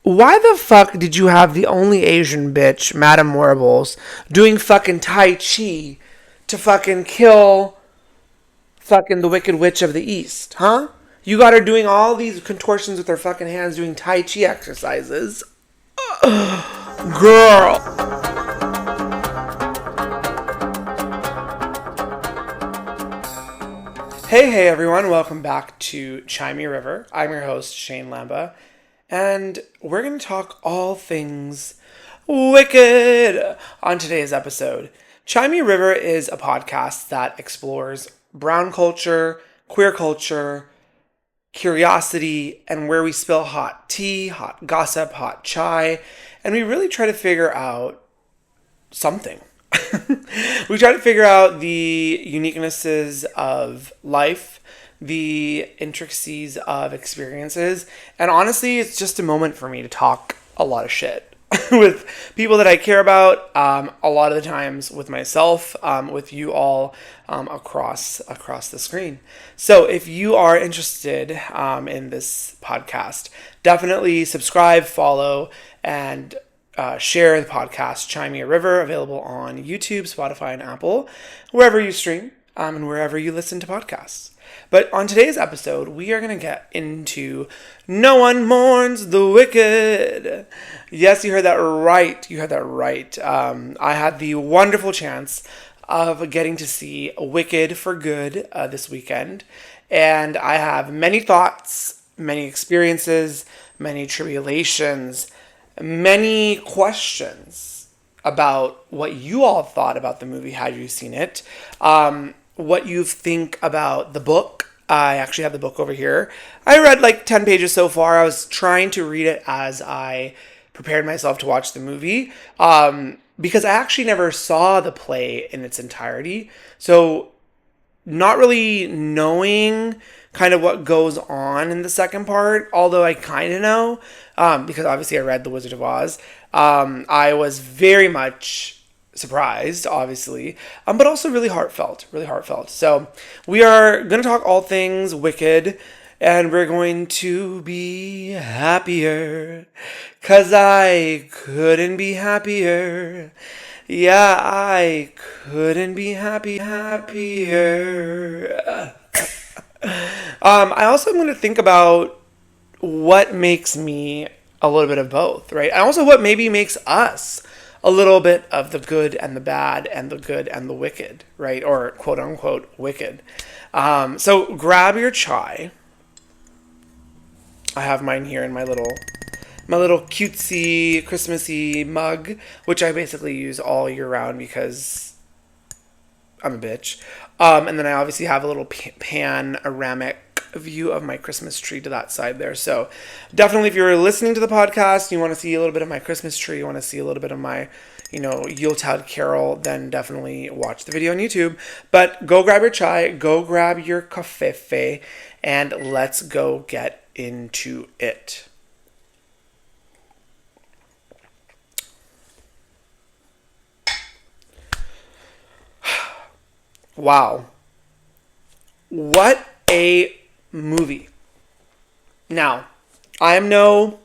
Why the fuck did you have the only Asian bitch, Madame Werbles, doing fucking Tai Chi to fucking kill fucking the Wicked Witch of the East, huh? You got her doing all these contortions with her fucking hands, doing Tai Chi exercises. Girl. Hey everyone, welcome back to Chimey River. I'm your host, Shane Lamba, and we're going to talk all things wicked on today's episode. Chimey River is a podcast that explores brown culture, queer culture, curiosity, and where we spill hot tea, hot gossip, hot chai, and we really try to figure out something. We try to figure out the uniquenesses of life, the intricacies of experiences, and honestly, it's just a moment for me to talk a lot of shit with people that I care about, a lot of the times with myself, with you all across the screen. So if you are interested in this podcast, definitely subscribe, follow, and share the podcast Chimey River, available on YouTube, Spotify, and Apple, wherever you stream and wherever you listen to podcasts. But on today's episode, we are going to get into No One Mourns the Wicked. Yes, you heard that right. You heard that right. I had the wonderful chance of getting to see Wicked for Good this weekend. And I have many thoughts, many experiences, many tribulations, many questions about what you all thought about the movie had you seen it, what you think about the book. I actually have the book over here. I read like 10 pages so far. I was trying to read it as I prepared myself to watch the movie, because I actually never saw the play in its entirety. So not really knowing kind of what goes on in the second part, although I kind of know, because obviously I read The Wizard of Oz. I was very much surprised, obviously, but also really heartfelt. So we are going to talk all things Wicked, and we're going to be happier, 'cause I couldn't be happier. Yeah, I couldn't be happier. I also am going to think about what makes me a little bit of both, right? And also what maybe makes us a little bit of the good and the bad and the good and the wicked, right? Or quote unquote wicked. So grab your chai. I have mine here in my little cutesy Christmassy mug, which I basically use all year round because I'm a bitch. And then I obviously have a little panoramic view of my Christmas tree to that side there. So definitely, if you're listening to the podcast, you want to see a little bit of my Christmas tree, you want to see a little bit of my, Yuletide carol, then definitely watch the video on YouTube. But go grab your chai, go grab your cafefe, and let's go get into it. Wow. What a movie. Now, I am no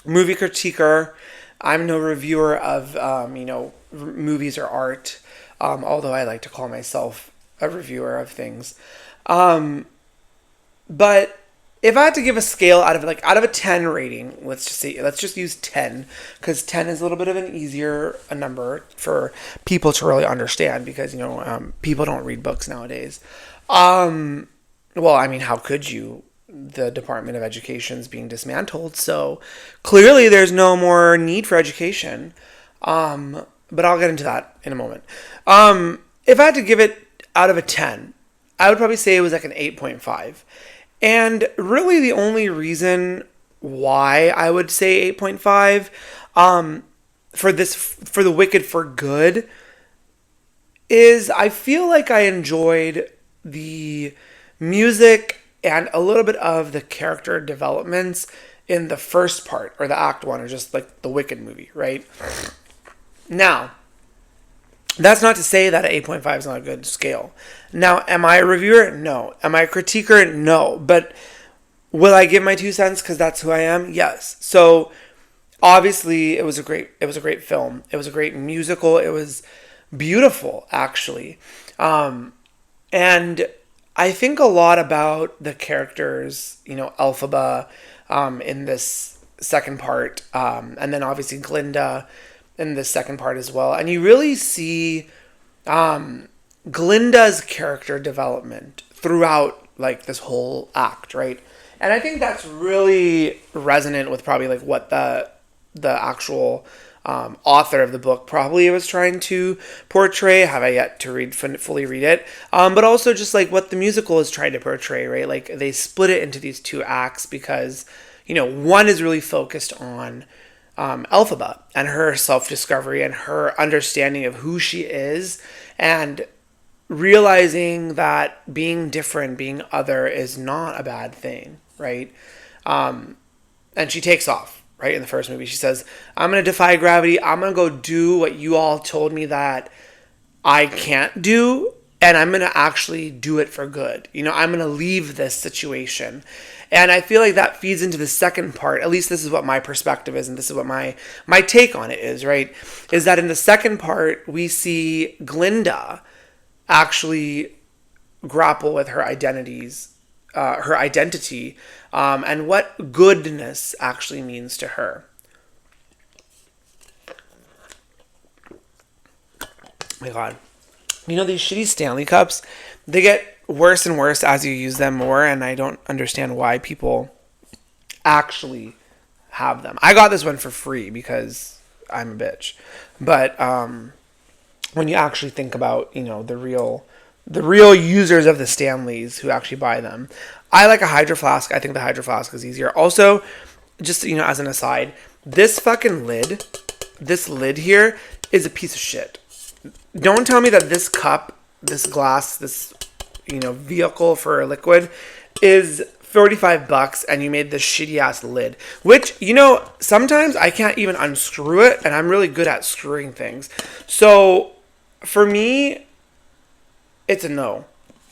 movie critiquer. I'm no reviewer of, movies or art, although I like to call myself a reviewer of things. But if I had to give a scale out of a 10 rating, let's just use 10, because 10 is a little bit of an easier number for people to really understand, because people don't read books nowadays. Well, I mean, how could you? The Department of Education is being dismantled, so clearly there's no more need for education. But I'll get into that in a moment. If I had to give it out of a 10, I would probably say it was like an 8.5. And really the only reason why I would say 8.5 for The Wicked for Good is I feel like I enjoyed the music and a little bit of the character developments in the first part, or the act one, or just like the Wicked movie, right? Now, that's not to say that an 8.5 is not a good scale. Now, am I a reviewer? No. Am I a critiquer? No. But Will I give my 2 cents because that's who I am? Yes. So obviously it was a great film. It was a great musical. It was beautiful, actually. And I think a lot about the characters, Elphaba in this second part, and then obviously Glinda in the second part as well. And you really see Glinda's character development throughout like this whole act, right? And I think that's really resonant with probably like what the actual author of the book probably was trying to portray. Have I yet to fully read it? But also just like what the musical is trying to portray, right? Like they split it into these two acts because, one is really focused on Elphaba and her self-discovery and her understanding of who she is and realizing that being different, being other is not a bad thing, right? And she takes off, right? In the first movie, she says, I'm going to defy gravity. I'm going to go do what you all told me that I can't do. And I'm going to actually do it for good. I'm going to leave this situation. And I feel like that feeds into the second part. At least this is what my perspective is. And this is what my take on it is, right? Is that in the second part, we see Glinda actually grapple with her identity, and what goodness actually means to her. Oh my God. These shitty Stanley Cups, they get worse and worse as you use them more, and I don't understand why people actually have them. I got this one for free because I'm a bitch. But when you actually think about, the real users of the Stanleys who actually buy them, I like a Hydro Flask. I think the Hydro Flask is easier. Also, just, as an aside, this lid here is a piece of shit. Don't tell me that this cup, this glass, this, vehicle for a liquid is $45 and you made this shitty ass lid, which, sometimes I can't even unscrew it and I'm really good at screwing things. So for me, it's a no.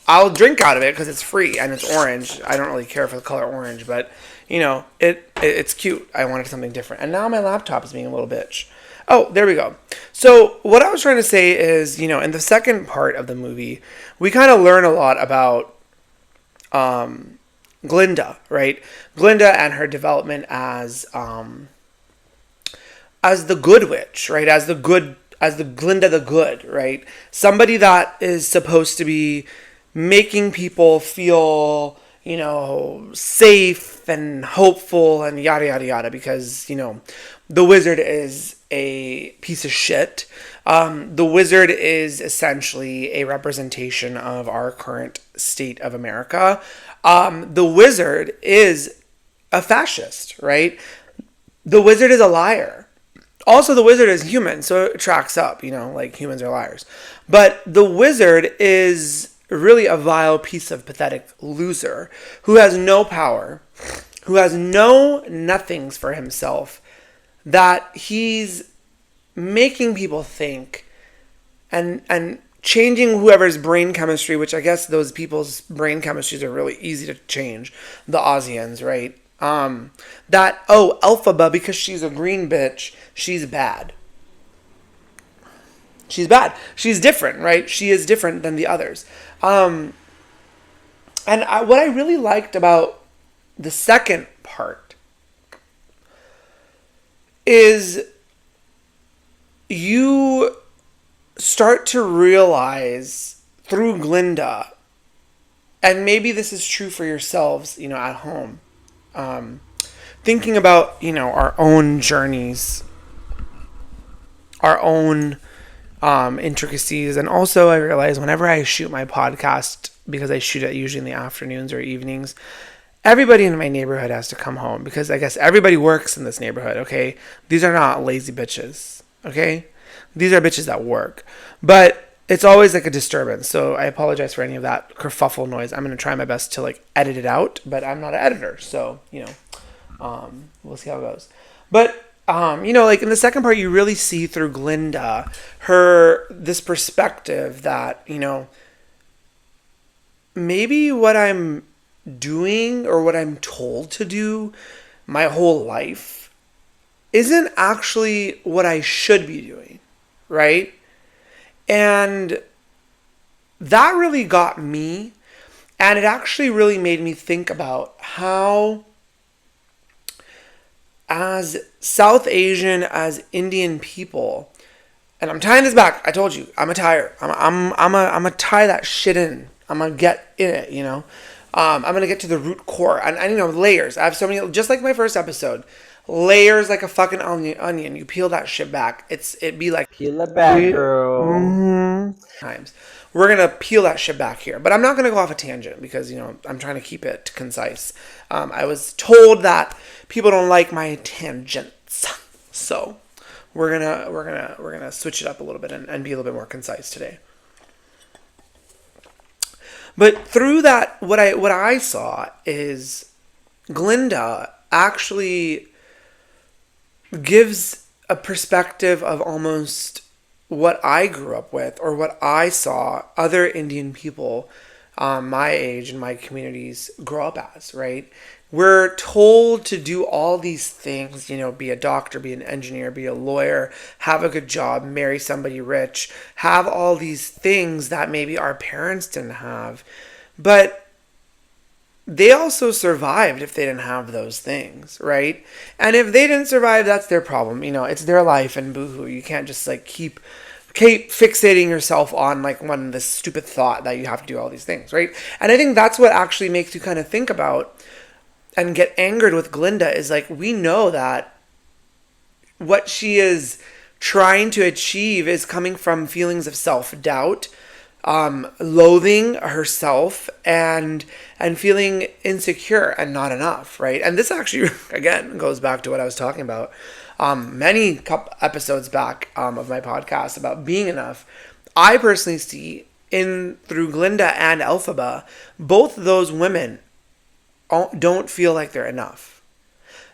I'll drink out of it because it's free and it's orange. I don't really care for the color orange, but it's cute. I wanted something different. And now my laptop is being a little bitch. Oh, there we go. So what I was trying to say is, in the second part of the movie, we kind of learn a lot about Glinda, right? Glinda and her development as the good witch, right? As the Glinda the good, right? Somebody that is supposed to be making people feel, safe and hopeful and yada, yada, yada, because, the wizard is a piece of shit. The wizard is essentially a representation of our current state of America. The wizard is a fascist, right? The wizard is a liar. Also, the wizard is human, so it tracks up, like humans are liars. But the wizard is really a vile piece of pathetic loser who has no power, who has no nothings for himself, that he's making people think and changing whoever's brain chemistry, which I guess those people's brain chemistries are really easy to change, the Aussians, right? Elphaba, because she's a green bitch, she's bad. She's bad. She's different, right? She is different than the others. What I really liked about the second part is you start to realize through Glinda, and maybe this is true for yourselves, at home, thinking about, our own journeys, our own intricacies. And also I realize whenever I shoot my podcast, because I shoot it usually in the afternoons or evenings, everybody in my neighborhood has to come home because I guess everybody works in this neighborhood, okay? These are not lazy bitches, okay? These are bitches that work. But it's always like a disturbance, so I apologize for any of that kerfuffle noise. I'm going to try my best to edit it out, but I'm not an editor, so, we'll see how it goes. But, in the second part, you really see through Glinda this perspective that, maybe what I'm doing or what I'm told to do my whole life isn't actually what I should be doing, right? And that really got me, and it actually really made me think about how, as South Asian, as Indian people, and I'm tying this back. I told you, I'm a tire. I'm a tie that shit in. I'm gonna get in it, you know. I'm gonna get to the root core, and you know, layers. I have so many, just like my first episode, layers like a fucking onion. You peel that shit back. It'd be like peel it back, girl. Times. We're gonna peel that shit back here, but I'm not gonna go off a tangent because, you know, I'm trying to keep it concise. I was told that people don't like my tangents, so we're gonna switch it up a little bit and be a little bit more concise today. But through that, what I saw is Glinda actually gives a perspective of almost what I grew up with, or what I saw other Indian people my age and my communities grow up as, right? We're told to do all these things, you know, be a doctor, be an engineer, be a lawyer, have a good job, marry somebody rich, have all these things that maybe our parents didn't have. But they also survived if they didn't have those things, right? And if they didn't survive, that's their problem. You know, it's their life, and boohoo. You can't just like keep fixating yourself on like this stupid thought that you have to do all these things, right? And I think that's what actually makes you kind of think about and get angered with Glinda, is like, we know that what she is trying to achieve is coming from feelings of self-doubt, loathing herself, and feeling insecure and not enough, right? And this actually, again, goes back to what I was talking about many couple episodes back of my podcast about being enough. I personally see through Glinda and Elphaba, both those women don't feel like they're enough.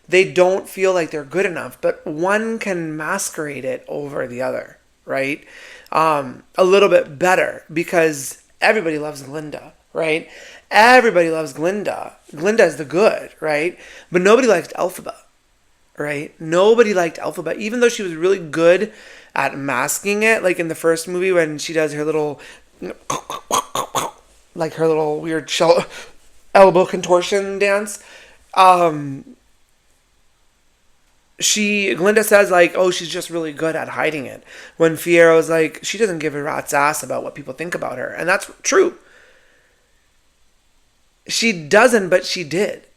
They don't feel like they're good enough, but one can masquerade it over the other, right? A little bit better, because everybody loves Glinda, right? Everybody loves Glinda. Glinda is the good, right? But nobody liked Elphaba, right? Nobody liked Elphaba, even though she was really good at masking it. Like in the first movie when she does her little, like her little weird elbow contortion dance. Glinda says like, oh, she's just really good at hiding it. When Fiero's like, she doesn't give a rat's ass about what people think about her. And that's true. She doesn't, but she did,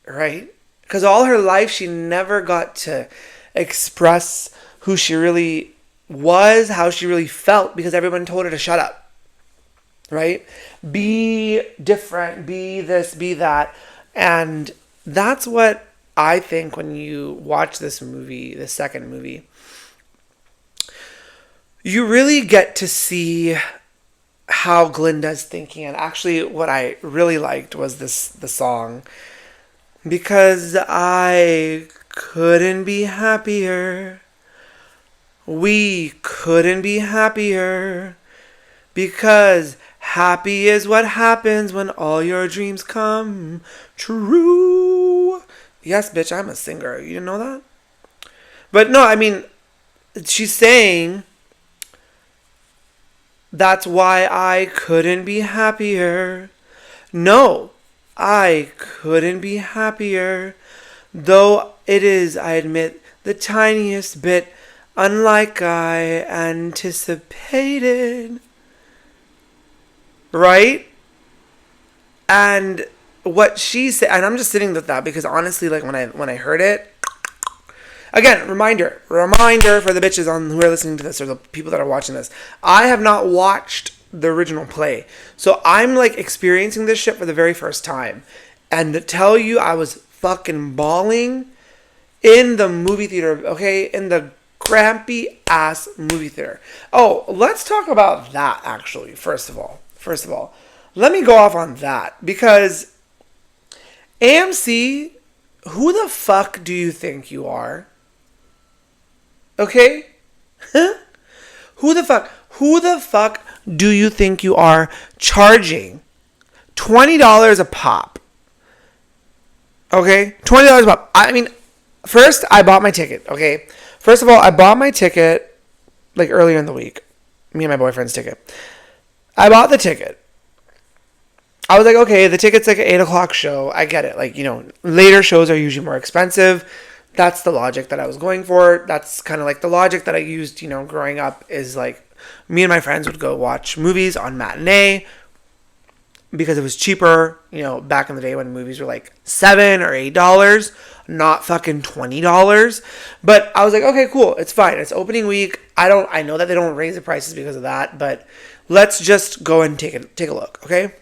right? Because all her life, she never got to express who she really was, how she really felt, because everyone told her to shut up, right? Be different, be this, be that. And that's what I think when you watch this movie, the second movie, you really get to see how Glinda's thinking. And actually what I really liked was the song, because I couldn't be happier. We couldn't be happier, because happy is what happens when all your dreams come true. Yes, bitch, I'm a singer. You didn't know that? But no, I mean, she's saying that's why I couldn't be happier. No, I couldn't be happier. Though it is, I admit, the tiniest bit unlike I anticipated. Right? And what she said, and I'm just sitting with that because honestly, like when I heard it, again, reminder for the bitches who are listening to this, or the people that are watching this, I have not watched the original play, so I'm like experiencing this shit for the very first time, and to tell you, I was fucking bawling in the movie theater, okay, in the crampy ass movie theater. Oh, let's talk about that actually. First of all, let me go off on that, because AMC, who the fuck do you think you are? Okay? Who the fuck do you think you are charging $20 a pop Okay, $20 pop. I mean, first I bought my ticket. Okay, first of all, I bought my ticket like earlier in the week. Me and my boyfriend's ticket. I bought the ticket. I was like, okay, the ticket's like an 8 o'clock show. I get it. Like, later shows are usually more expensive. That's the logic that I was going for. That's kind of like the logic that I used, growing up is like me and my friends would go watch movies on matinee because it was cheaper, back in the day when movies were like $7 or $8, not fucking $20. But I was like, okay, cool. It's fine. It's opening week. I know that they don't raise the prices because of that, but let's just go and take a look. Okay.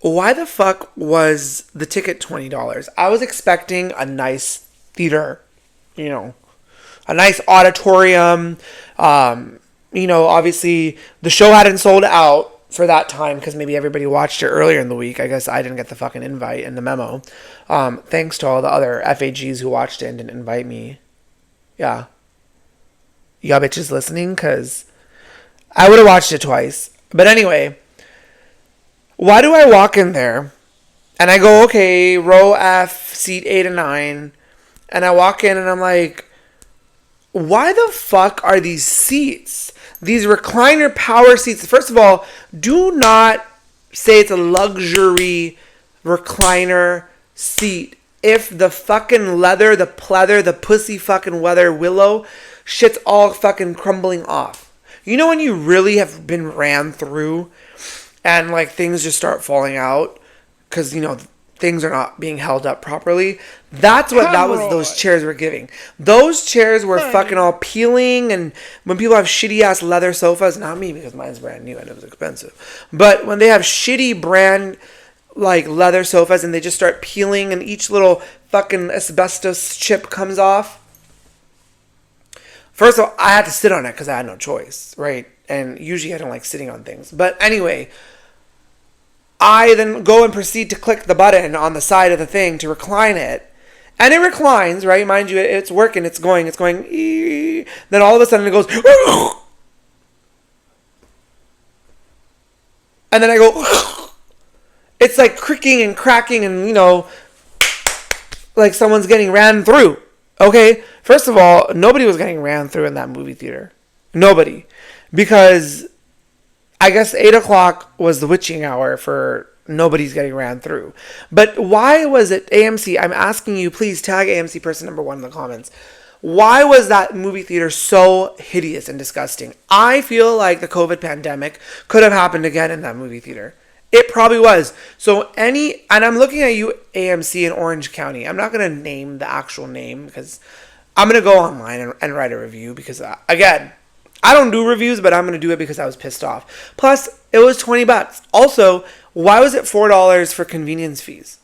Why the fuck was the ticket $20? I was expecting a nice theater, a nice auditorium. Obviously the show hadn't sold out for that time because maybe everybody watched it earlier in the week. I guess I didn't get the fucking invite in the memo. Thanks to all the other FAGs who watched it and didn't invite me. Yeah. Y'all bitches listening? Because I would have watched it twice. But anyway, why do I walk in there and I go, okay, row F, seat 8 and 9, and I walk in and I'm like, why the fuck are these seats, these recliner power seats? First of all, do not say it's a luxury recliner seat if the fucking leather, the pleather, the pussy fucking weather willow shit's all fucking crumbling off. When you really have been ran through and like things just start falling out because things are not being held up properly. That's what those chairs were giving. Those chairs were fucking all peeling, and when people have shitty ass leather sofas, not me because mine's brand new and it was expensive, but when they have shitty brand like leather sofas and they just start peeling and each little fucking asbestos chip comes off. First of all, I had to sit on it because I had no choice, right? And usually I don't like sitting on things. But anyway, I then go and proceed to click the button on the side of the thing to recline it. And it reclines, right? Mind you, it's working, it's going. Then all of a sudden it goes. And then I go. It's like creaking and cracking and, like someone's getting ran through. Okay? First of all, nobody was getting ran through in that movie theater. Nobody. Because I guess 8 o'clock was the witching hour for nobody's getting ran through. But why was it AMC? I'm asking you, please tag AMC person number 1 in the comments. Why was that movie theater so hideous and disgusting? I feel like the COVID pandemic could have happened again in that movie theater. It probably was. So and I'm looking at you, AMC in Orange County. I'm not going to name the actual name because I'm going to go online and write a review because, again, I don't do reviews, but I'm going to do it because I was pissed off. Plus, it was $20. Also, why was it $4 for convenience fees?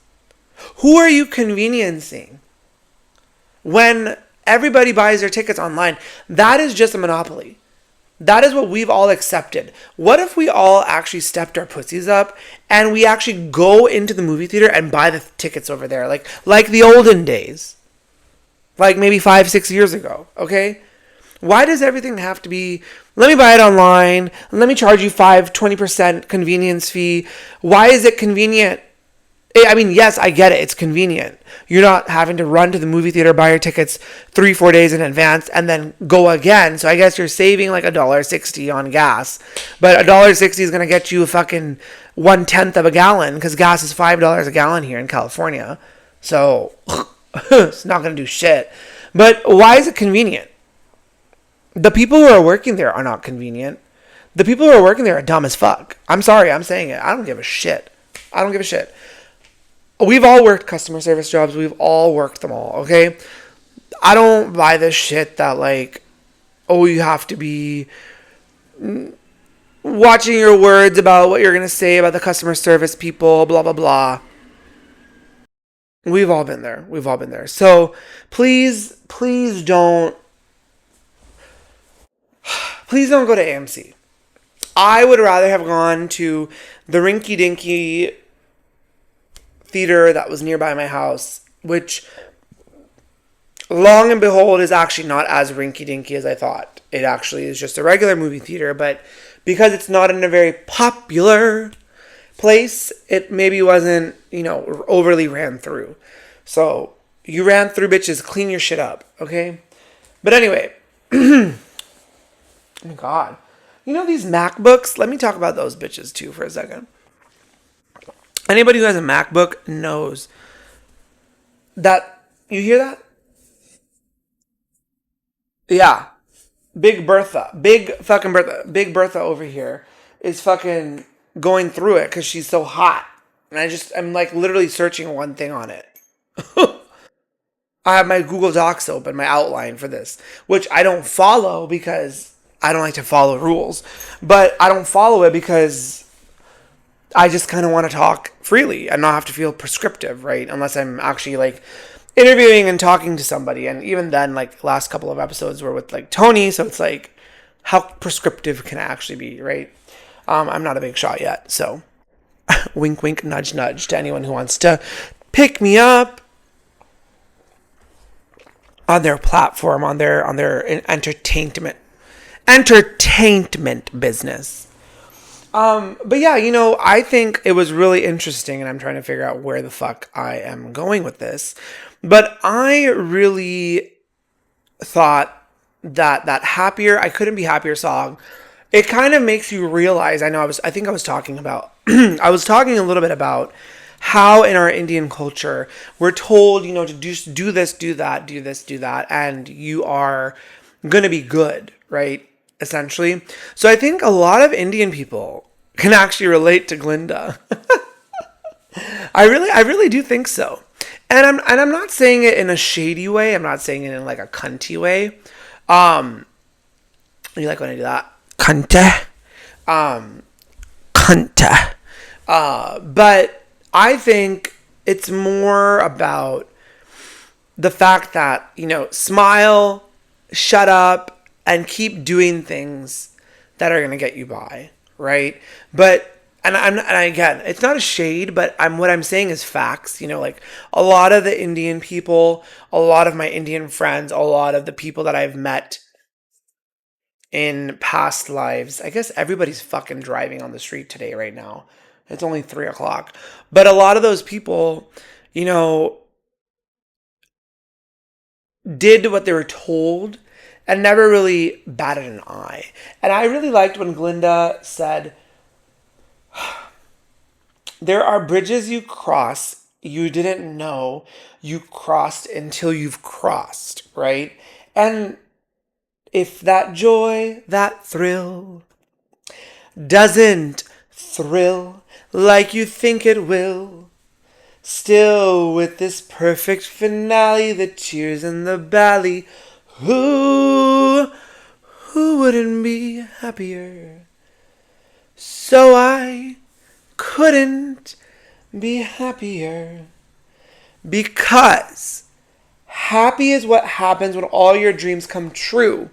Who are you conveniencing? When everybody buys their tickets online, that is just a monopoly. That is what we've all accepted. What if we all actually stepped our pussies up and we actually go into the movie theater and buy the tickets over there, like the olden days, like maybe 5-6 years ago, okay? Why does everything have to be, let me buy it online, let me charge you 20% convenience fee? Why is it convenient? I mean, yes, I get it. It's convenient. You're not having to run to the movie theater, buy your tickets 3-4 days in advance, and then go again. So I guess you're saving like $1.60 on gas. But $1.60 is going to get you a fucking 1/10 of a gallon because gas is $5 a gallon here in California. So it's not going to do shit. But why is it convenient? The people who are working there are not convenient. The people who are working there are dumb as fuck. I'm sorry, I'm saying it. I don't give a shit. We've all worked customer service jobs. We've all worked them all, okay? I don't buy this shit that like, oh, you have to be watching your words about what you're going to say about the customer service people, blah, blah, blah. We've all been there. So please don't go to AMC. I would rather have gone to the rinky-dinky theater that was nearby my house, which, long and behold, is actually not as rinky-dinky as I thought. It actually is just a regular movie theater, but because it's not in a very popular place, it maybe wasn't, overly ran through. So you ran through, bitches, clean your shit up, okay? But anyway, oh my God. These MacBooks, let me talk about those bitches too for a second. Anybody who has a MacBook knows that, you hear that? Yeah. Big Bertha over here is fucking going through it because she's so hot. And I'm like literally searching one thing on it. I have my Google Docs open, my outline for this, which I don't follow because I don't like to follow rules. But I don't follow it because I just kind of want to talk freely and not have to feel prescriptive, right? Unless I'm actually like interviewing and talking to somebody. And even then, like last couple of episodes were with like Tony. So it's like, how prescriptive can I actually be, right? I'm not a big shot yet. So wink, wink, nudge, nudge to anyone who wants to pick me up on their platform, on their entertainment business. But yeah, I think it was really interesting, and I'm trying to figure out where the fuck I am going with this. But I really thought that Happier, I Couldn't Be Happier song, it kind of makes you realize, I think I was talking about, I was talking a little bit about how in our Indian culture, we're told, to just do this, do that, do this, do that, and you are going to be good, right? Essentially. So I think a lot of Indian people can actually relate to Glinda. I really do think so. And I'm not saying it in a shady way. I'm not saying it in like a cunty way. You like when I do that? Cunta. Cunta. But I think it's more about the fact that, smile, shut up, and keep doing things that are going to get you by, right? But, and again, it's not a shade, but what I'm saying is facts. Like a lot of the Indian people, a lot of my Indian friends, a lot of the people that I've met in past lives. I guess everybody's fucking driving on the street today right now. It's only 3:00. But a lot of those people, did what they were told and never really batted an eye. And I really liked when Glinda said, there are bridges you cross you didn't know you crossed until you've crossed, right? And if that joy, that thrill, doesn't thrill like you think it will, still with this perfect finale, the tears in the valley, who wouldn't be happier? So I couldn't be happier. Because happy is what happens when all your dreams come true.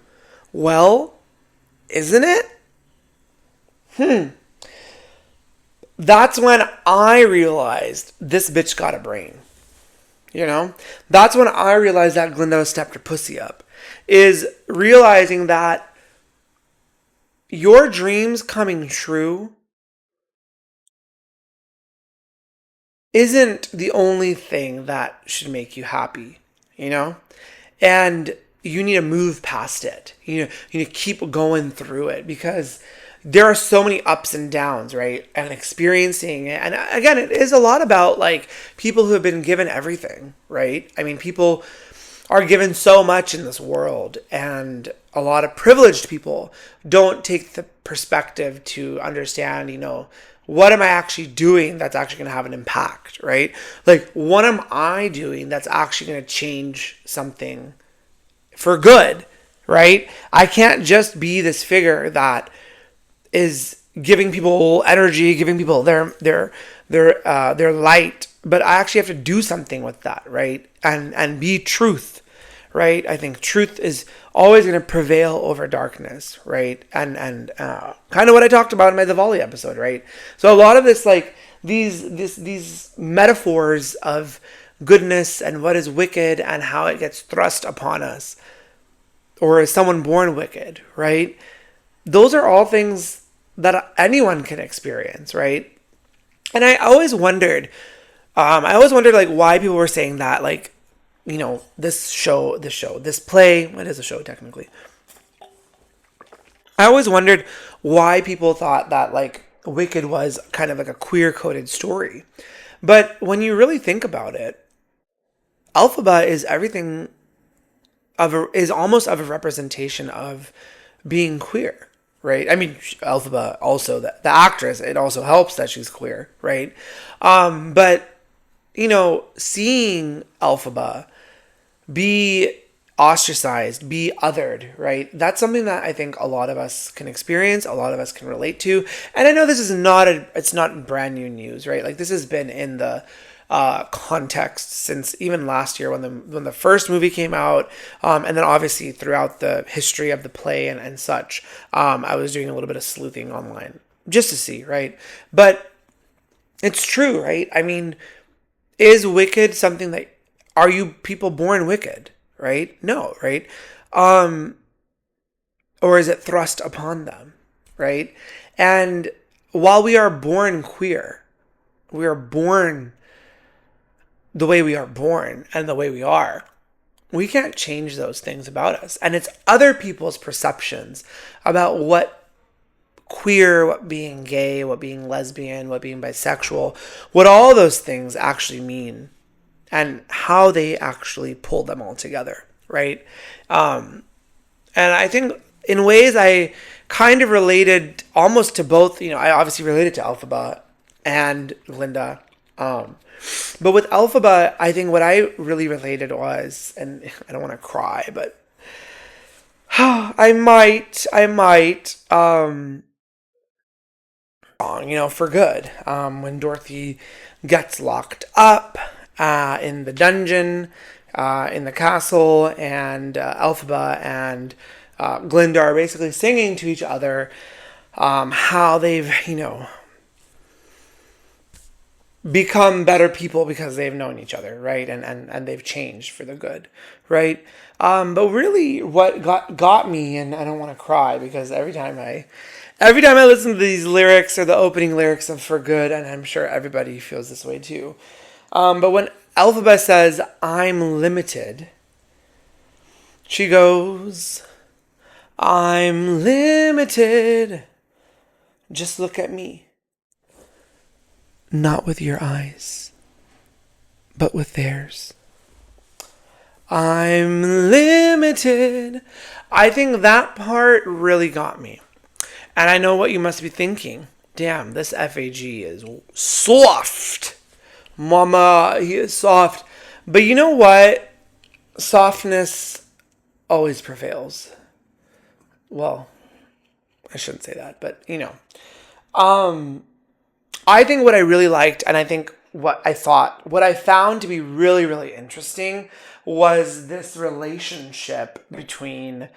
Well, isn't it? That's when I realized this bitch got a brain. That's when I realized that Glinda stepped her pussy up. Is realizing that your dreams coming true isn't the only thing that should make you happy, And you need to move past it. You need to keep going through it because there are so many ups and downs, right? And experiencing it. And again, it is a lot about like people who have been given everything, right? I mean, people are given so much in this world, and a lot of privileged people don't take the perspective to understand, what am I actually doing that's actually going to have an impact, right? Like, what am I doing that's actually going to change something for good, right? I can't just be this figure that is giving people energy, giving people their light, but I actually have to do something with that, right? And be truth, right? I think truth is always going to prevail over darkness, right? And kind of what I talked about in my Diwali episode, right? So a lot of this, like these metaphors of goodness and what is wicked and how it gets thrust upon us, or is someone born wicked, right? Those are all things that anyone can experience, right? And I always wondered like why people were saying that, like, this play, what is a show technically? I always wondered why people thought that like Wicked was kind of like a queer coded story. But when you really think about it, Elphaba is everything is almost of a representation of being queer, right? I mean, Elphaba also, the actress, it also helps that she's queer, right? But seeing Elphaba be ostracized, be othered, right? That's something that I think a lot of us can experience, a lot of us can relate to. And I know this is it's not brand new news, right? Like this has been in the context since even last year when the first movie came out, and then obviously throughout the history of the play and such. I was doing a little bit of sleuthing online just to see, right? But it's true, right? I mean, is Wicked something that, are you people born wicked, right? No, right? Or is it thrust upon them, right? And while we are born queer, we are born the way we are born and the way we are. We can't change those things about us. And it's other people's perceptions about what queer, what being gay, what being lesbian, what being bisexual, what all those things actually mean and how they actually pull them all together, right? And I think in ways I kind of related almost to both. I obviously related to Elphaba and Glinda. But with Elphaba, I think what I really related was, and I don't want to cry, but I might, for good. When Dorothy gets locked up in the dungeon, in the castle, and Elphaba and Glinda are basically singing to each other how they've, become better people because they've known each other, right? And they've changed for the good, right? But really what got me, and I don't want to cry because every time I listen to these lyrics or the opening lyrics of For Good, and I'm sure everybody feels this way too. But when Elphaba says, "I'm limited," she goes, "I'm limited. Just look at me. Not with your eyes, but with theirs. I'm limited." I think that part really got me. And I know what you must be thinking. Damn, this FAG is soft. Mama, he is soft. But you know what? Softness always prevails. Well, I shouldn't say that, but I think what I really liked, and I think what I found to be really, really interesting was this relationship between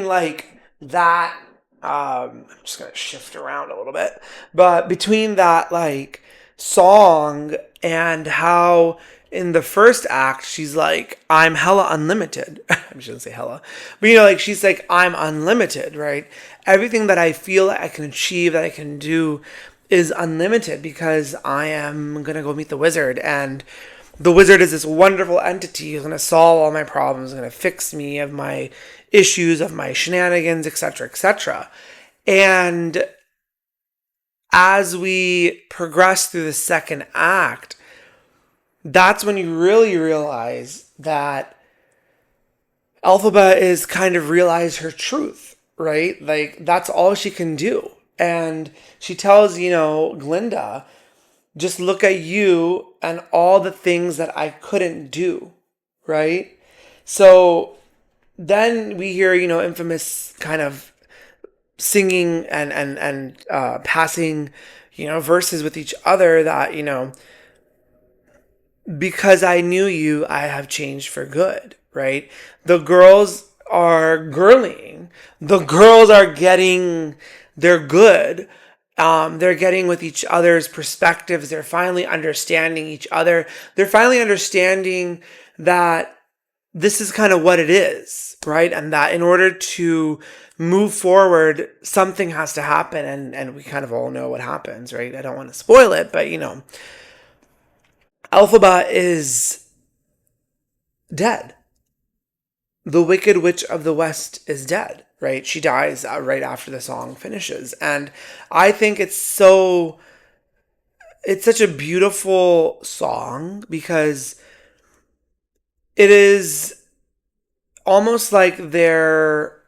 like that. I'm just gonna shift around a little bit, but between that like song and how in the first act she's like, "I'm hella unlimited." I shouldn't say hella, but like she's like, "I'm unlimited," right? Everything that I feel that I can achieve, that I can do, is unlimited because I am gonna go meet the wizard, and the wizard is this wonderful entity who's gonna solve all my problems, gonna fix me of my issues, of my shenanigans, etc., etc. And as we progress through the second act, that's when you really realize that Elphaba is kind of realize her truth, right? Like that's all she can do. And she tells, Glinda, "Just look at you and all the things that I couldn't do," right? So then we hear, infamous kind of singing and passing, verses with each other that, "Because I knew you, I have changed for good," right? The girls are girling. The girls are getting their good. They're getting with each other's perspectives. They're finally understanding each other. They're finally understanding that this is kind of what it is, right? And that in order to move forward, something has to happen, and we kind of all know what happens, right? I don't want to spoil it, but Elphaba is dead. The Wicked Witch of the West is dead, right? She dies right after the song finishes. And I think it's such a beautiful song because it is almost like their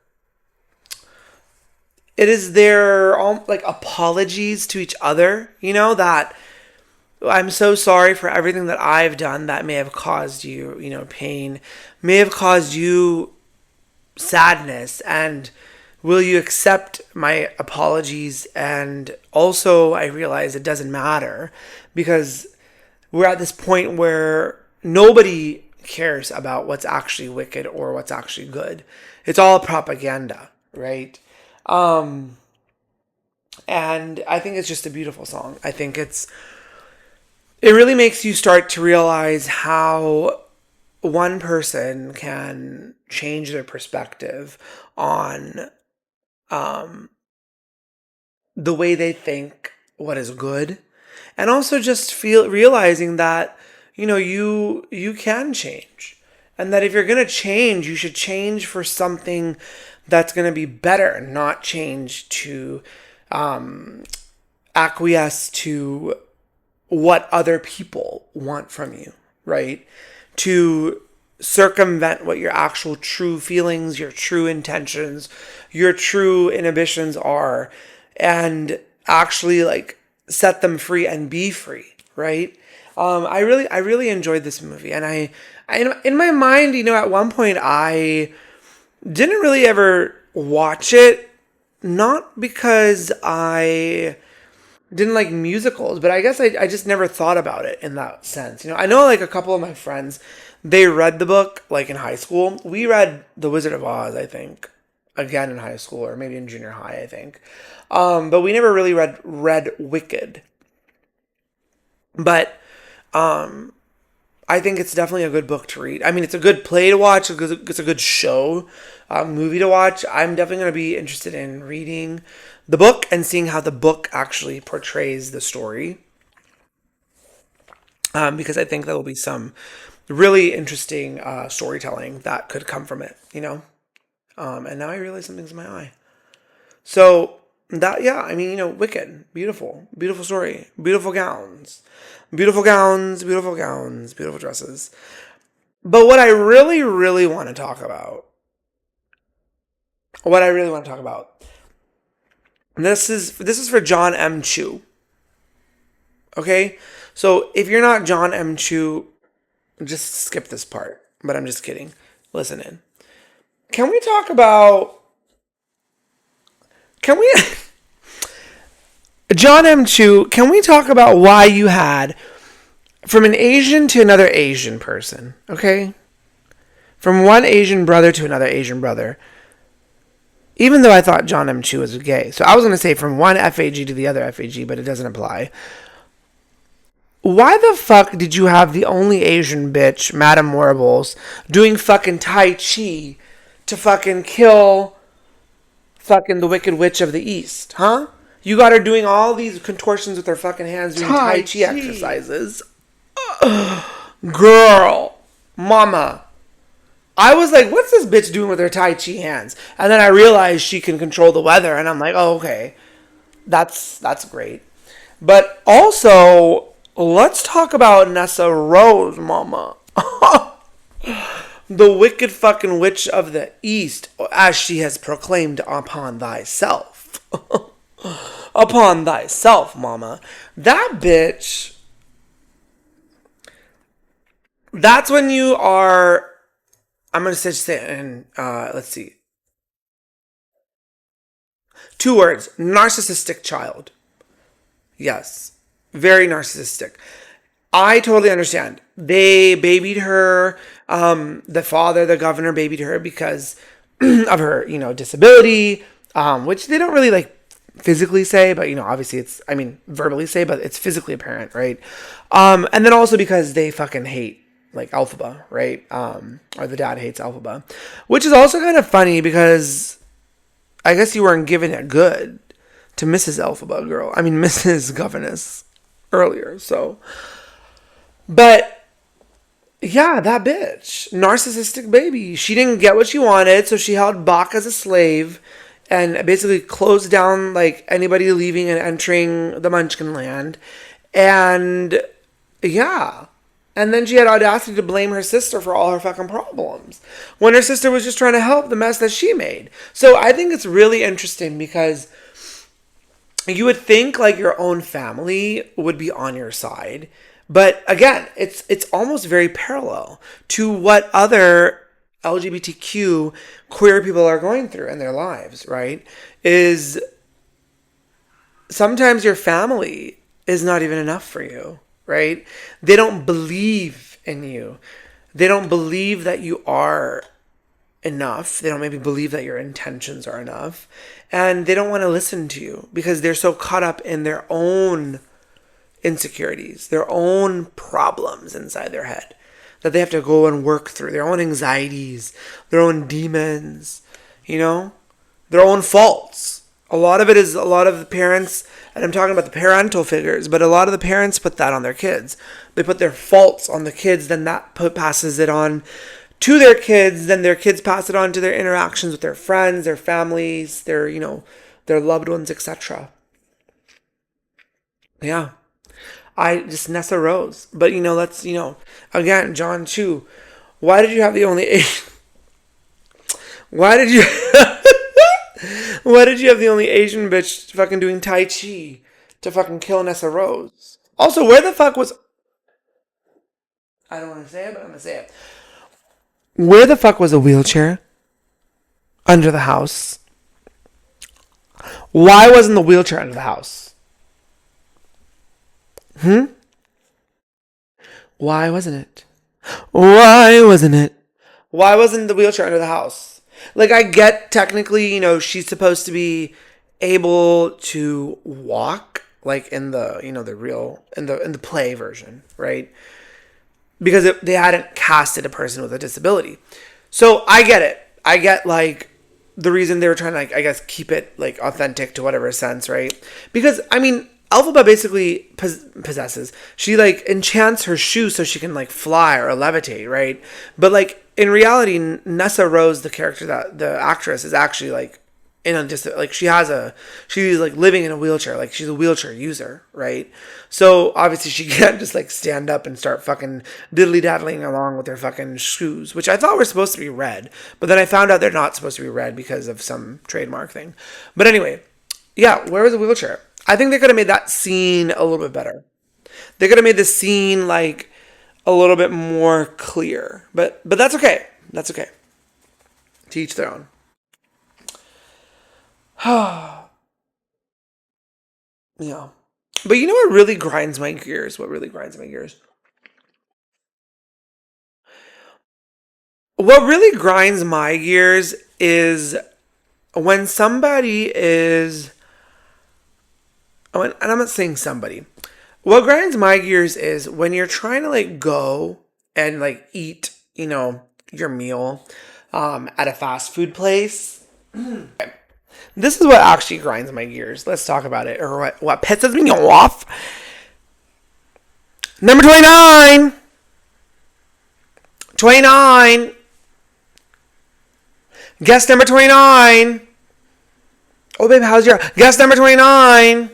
like apologies to each other, that I'm so sorry for everything that I've done that may have caused you, pain, may have caused you sadness, and will you accept my apologies? And also, I realize it doesn't matter because we're at this point where nobody cares about what's actually wicked or what's actually good. It's all propaganda, right? And I think it's just a beautiful song. I think it really makes you start to realize how one person can change their perspective on the way they think what is good, and also just realizing that you can change, and that if you're going to change, you should change for something that's going to be better, not change to acquiesce to what other people want from you, right? To circumvent what your actual true feelings, your true intentions, your true inhibitions are, and actually like set them free and be free, right? I really enjoyed this movie, and I in my mind, at one point I didn't really ever watch it, not because I didn't like musicals, but I guess I just never thought about it in that sense. I know like a couple of my friends, they read the book like in high school. We read The Wizard of Oz, I think, again in high school, or maybe in junior high, I think. But we never really read Wicked. But I think it's definitely a good book to read. I mean, it's a good play to watch. It's a good show, movie to watch. I'm definitely going to be interested in reading the book and seeing how the book actually portrays the story. Because I think there will be some really interesting storytelling that could come from it, And now I realize something's in my eye. So that, yeah, I mean, Wicked, beautiful, beautiful story, beautiful gowns, beautiful gowns, beautiful gowns, beautiful dresses. But what I really, really want to talk about, this is for John M. Chu. Okay? So if you're not John M. Chu, just skip this part. But I'm just kidding. Listen in. Can we talk about... John M. Chu, can we talk about why you had... From an Asian to another Asian person, okay? From one Asian brother to another Asian brother. Even though I thought John M. Chu was gay. So I was going to say from one FAG to the other FAG, but it doesn't apply. Why the fuck did you have the only Asian bitch, Madame Warbles, doing fucking Tai Chi to fucking kill fucking the Wicked Witch of the East, huh? You got her doing all these contortions with her fucking hands, doing Tai Chi exercises. Girl, mama. I was like, what's this bitch doing with her Tai Chi hands? And then I realized she can control the weather, and I'm like, oh, okay. That's great. But also, let's talk about Nessa Rose, mama. The wicked fucking witch of the East, as she has proclaimed upon thyself. Upon thyself, mama. That bitch... That's when you are... I'm going to say it in, let's see. 2 words. Narcissistic child. Yes. Very narcissistic. I totally understand. They babied her. The father, the governor, babied her because of her, disability, which they don't really like physically say, but obviously verbally say, but it's physically apparent, right? And then also because they fucking hate like Elphaba, right? Or the dad hates Elphaba, which is also kind of funny because I guess you weren't giving it good to Mrs. Elphaba girl. I mean Mrs. Governess earlier. So, but yeah, that bitch, narcissistic baby. She didn't get what she wanted, so she held Bach as a slave, and basically closed down like anybody leaving and entering the Munchkin land, and yeah. And then she had audacity to blame her sister for all her fucking problems when her sister was just trying to help the mess that she made. So I think it's really interesting because you would think like your own family would be on your side. But again, it's almost very parallel to what other LGBTQ queer people are going through in their lives, right? Is sometimes your family is not even enough for you, right? They don't believe in you. They don't believe that you are enough. They don't maybe believe that your intentions are enough. And they don't want to listen to you because they're so caught up in their own insecurities, their own problems inside their head that they have to go and work through, their own anxieties, their own demons, you know, their own faults. A lot of it is a lot of the parents, and I'm talking about the parental figures, but a lot of the parents put that on their kids. They put their faults on the kids, then that passes it on to their kids, then their kids pass it on to their interactions with their friends, their families, their, you know, their loved ones, etc. Yeah. I just Nessa Rose. But you know, let's, you know, again, John Chu, why did you have the only why did you why did you have the only Asian bitch fucking doing Tai Chi to fucking kill Nessa Rose? Also, where the fuck was I don't want to say it, but I'm gonna say it. Where the fuck was a wheelchair under the house? Why wasn't the wheelchair under the house? Why wasn't it? Why wasn't it? Why wasn't the wheelchair under the house? Like, I get technically, you know, she's supposed to be able to walk, like in the, you know, the real in the play version, right? Because they hadn't casted a person with a disability. So I get it. I get like the reason they were trying to, like, I guess keep it like authentic to whatever sense, right? Because I mean, Elphaba basically possesses. She like enchants her shoe so she can like fly or levitate, right? But like in reality, Nessa Rose, the character, that the actress, is actually like in a like she's like living in a wheelchair, like she's a wheelchair user, right? So obviously she can't just like stand up and start fucking diddly daddling along with her fucking shoes, which I thought were supposed to be red, but then I found out they're not supposed to be red because of some trademark thing. But anyway, yeah, where was the wheelchair? I think they could have made that scene a little bit better. They could have made the scene like a little bit more clear, but that's okay. That's okay. To each their own. Yeah. But you know what really grinds my gears? What really grinds my gears? What really grinds my gears is when somebody is, and I'm not saying somebody. What grinds my gears is when you're trying to like go and like eat, you know, your meal at a fast food place. This is what actually grinds my gears. Let's talk about it. Or what pisses me off. Number 29. 29. Guest number 29. Oh, babe, how's your guest number 29?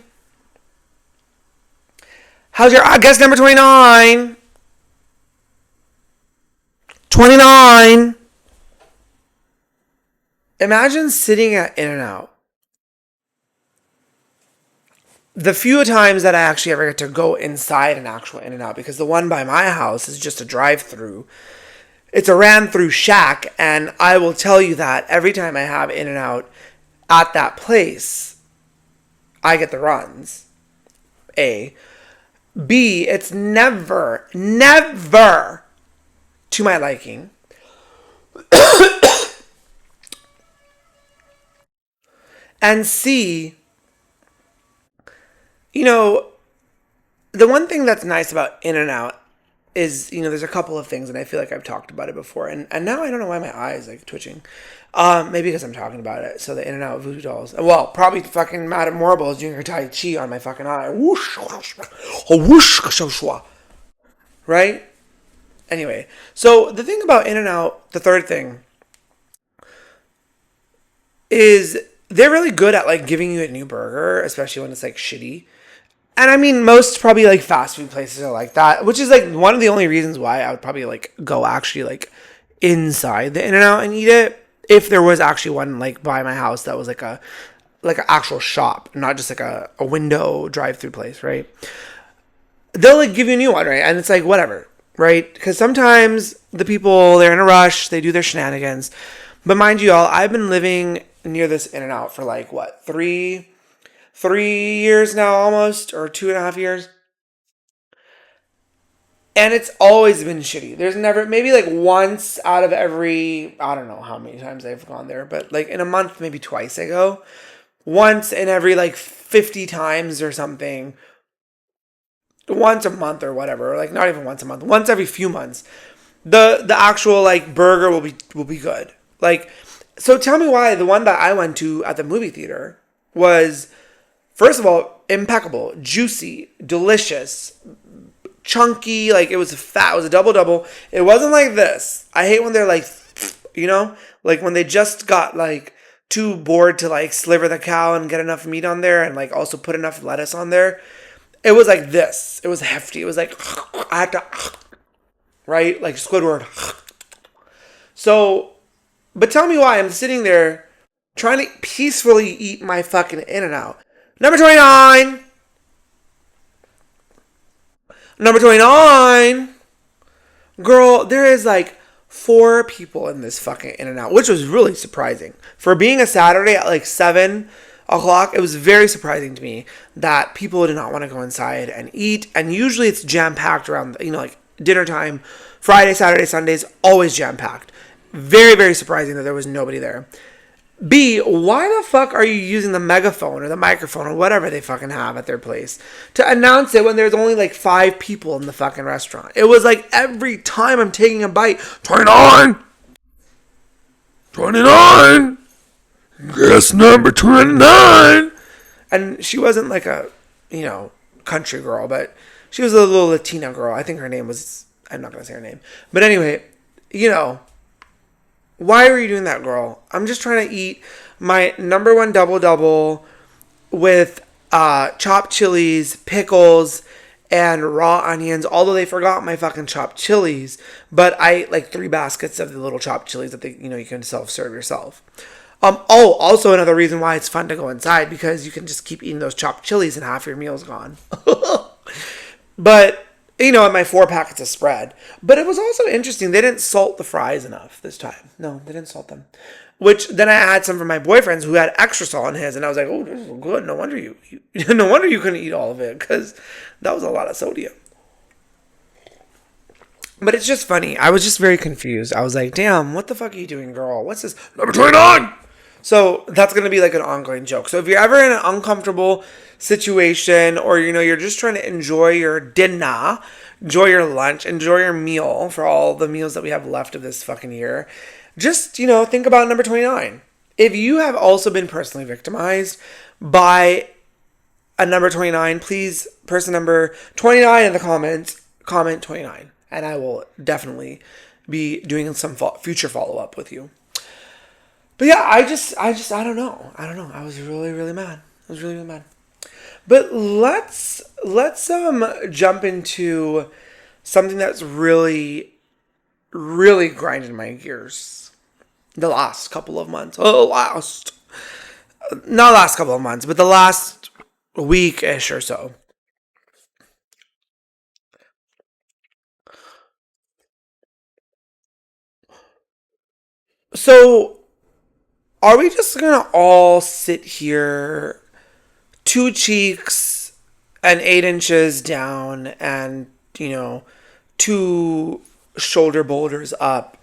How's your guest number 29? 29. Imagine sitting at In-N-Out. The few times that I actually ever get to go inside an actual In-N-Out, because the one by my house is just a drive-through. It's a ran-through shack, and I will tell you that every time I have In-N-Out at that place, I get the runs. A. B, it's never, never to my liking. And C, you know, the one thing that's nice about In-N-Out is, there's a couple of things, and I feel like I've talked about it before, and now I don't know why my eye is like twitching. Maybe because I'm talking about it. So the In and Out voodoo dolls. Well, probably fucking Madame Morrible is doing her tai chi on my fucking eye. Whoosh, whoosh, whoosh, right? Anyway, so the thing about In and Out, the third thing, is they're really good at like giving you a new burger, especially when it's like shitty. And I mean, most probably like fast food places are like that, which is like one of the only reasons why I would probably like go actually like inside the In and Out and eat it, if there was actually one like by my house that was like an actual shop, not just like a window drive through place, right? They'll like give you a new one, right? And it's like whatever, right? Because sometimes the people, they're in a rush, they do their shenanigans. But mind you all, I've been living near this In and Out for like what, three years now almost, or 2.5 years. And it's always been shitty. There's never, maybe like once out of every, I don't know how many times I've gone there, but like in a month, maybe twice I go. Once in every like 50 times or something. Once a month or whatever. Like not even once a month. Once every few months. The actual like burger will be good. Like, so tell me why the one that I went to at the movie theater was, first of all, impeccable, juicy, delicious, chunky, like it was fat, it was a double. It wasn't like this. I hate when they're like, like when they just got like too bored to like sliver the cow and get enough meat on there and like also put enough lettuce on there. It was like this. It was hefty. It was like, I had to, right? Like Squidward. So, but tell me why I'm sitting there trying to peacefully eat my fucking In-N-Out. Number 29. Number 29. Girl, there is like 4 people in this fucking In-N-Out, which was really surprising. For being a Saturday at like 7 o'clock, it was very surprising to me that people did not want to go inside and eat. And usually it's jam-packed around, like dinner time. Friday, Saturday, Sundays, always jam-packed. Very, very surprising that there was nobody there. B, why the fuck are you using the megaphone or the microphone or whatever they fucking have at their place to announce it when there's only like 5 people in the fucking restaurant? It was like every time I'm taking a bite, 29! 29! Guess number 29! And she wasn't like a, country girl, but she was a little Latina girl. I think her name was, I'm not going to say her name. But anyway, why are you doing that, girl? I'm just trying to eat my number 1 double with chopped chilies, pickles, and raw onions. Although they forgot my fucking chopped chilies, but I like 3 baskets of the little chopped chilies that you can self-serve yourself. Also another reason why it's fun to go inside, because you can just keep eating those chopped chilies and half your meal's gone. But and my 4 packets of spread. But it was also interesting. They didn't salt the fries enough this time. No, they didn't salt them. Which then I had some for my boyfriends who had extra salt on his, and I was like, "Oh, this is good. No wonder no wonder you couldn't eat all of it, because that was a lot of sodium." But it's just funny. I was just very confused. I was like, "Damn, what the fuck are you doing, girl? What's this number 29?" So that's going to be like an ongoing joke. So if you're ever in an uncomfortable situation, or, you're just trying to enjoy your dinner, enjoy your lunch, enjoy your meal for all the meals that we have left of this fucking year, just, think about number 29. If you have also been personally victimized by a number 29, please, person number 29 in the comments, comment 29. And I will definitely be doing some future follow-up with you. But yeah, I don't know. I was really, really mad. But let's jump into something that's really, really grinding my gears the last couple of months. Not last couple of months, but the last week-ish or so. So, are we just gonna all sit here, 2 cheeks and 8 inches down, and 2 shoulder boulders up,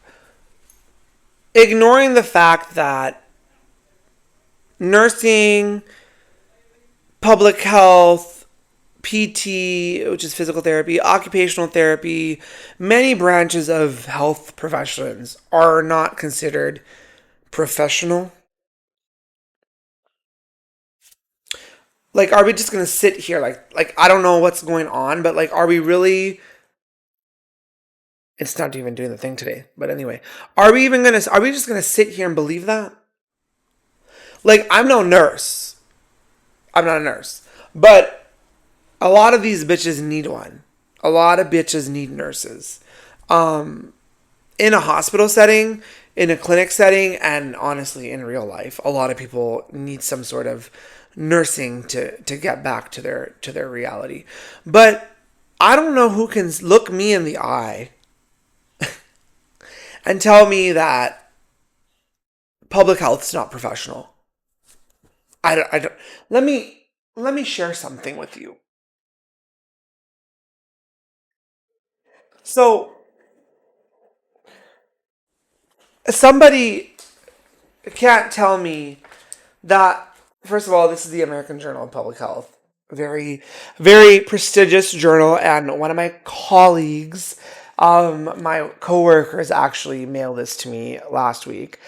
ignoring the fact that nursing, public health, PT, which is physical therapy, occupational therapy, many branches of health professions are not considered professional. Like, are we just gonna sit here like I don't know what's going on, but like, are we really? It's not even doing the thing today. But anyway, are we even gonna? Are we just gonna sit here and believe that? Like, I'm no nurse. I'm not a nurse, but a lot of these bitches need one. A lot of bitches need nurses. Um, in a hospital setting, in a clinic setting, and honestly in real life, a lot of people need some sort of nursing to get back to their reality. But I don't know who can look me in the eye and tell me that public health is not professional. I don't. Let me share something with you. So somebody can't tell me that. First of all, this is the American Journal of Public Health, very very prestigious journal, and one of my colleagues, my coworkers actually mailed this to me last week,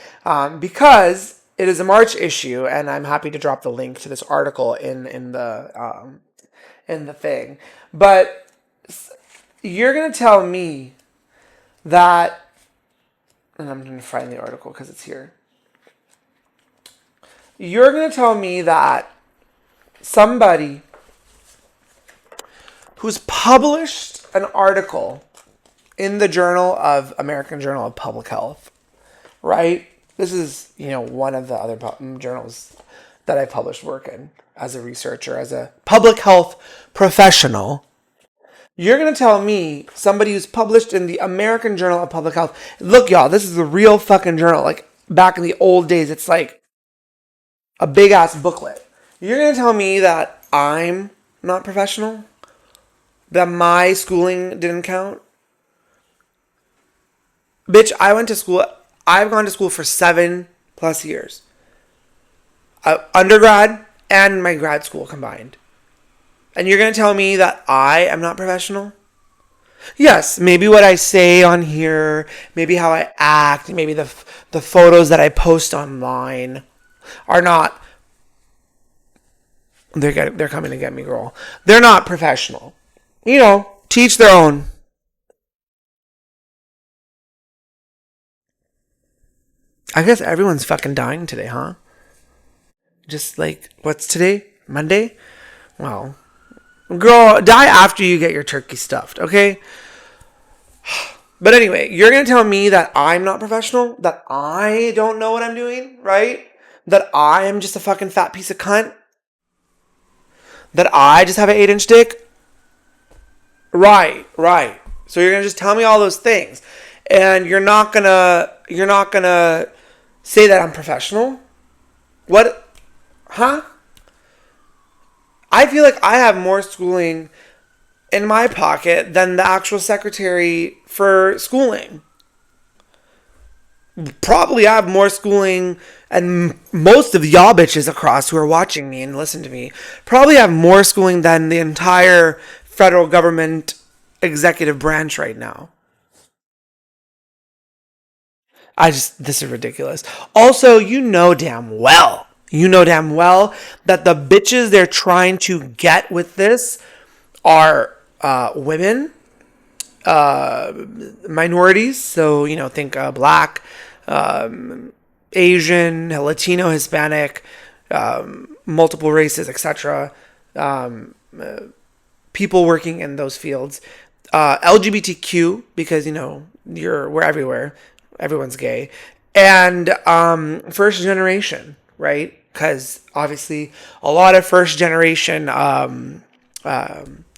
because it is a March issue, and I'm happy to drop the link to this article in the thing. But you're gonna tell me that, and I'm gonna find the article because it's here. You're gonna tell me that somebody who's published an article in the American Journal of Public Health, right? This is, one of the other journals that I published work in as a researcher, as a public health professional. You're going to tell me somebody who's published in the American Journal of Public Health, look, y'all, this is a real fucking journal. Like, back in the old days, it's like a big ass booklet. You're going to tell me that I'm not professional? That my schooling didn't count? Bitch, I went to school. I've gone to school for 7+ years. Undergrad and my grad school combined. And you're going to tell me that I am not professional? Yes, maybe what I say on here, maybe how I act, maybe the photos that I post online are not. They're coming to get me, girl. They're not professional. Teach their own. I guess everyone's fucking dying today, huh? Just like, what's today? Monday? Well, girl, die after you get your turkey stuffed, okay? But anyway, you're going to tell me that I'm not professional? That I don't know what I'm doing, right? That I am just a fucking fat piece of cunt? That I just have an 8-inch dick? Right. So you're going to just tell me all those things. And you're not going to say that I'm professional? What? Huh? I feel like I have more schooling in my pocket than the actual secretary for schooling. Probably I have more schooling, and most of y'all bitches across who are watching me and listen to me probably have more schooling than the entire federal government executive branch right now. This is ridiculous. Also, you know damn well that the bitches they're trying to get with this are women, minorities. So, think black, Asian, Latino, Hispanic, multiple races, etc. People working in those fields. LGBTQ, because, we're everywhere. Everyone's gay. And first generation, right? Because obviously a lot of first generation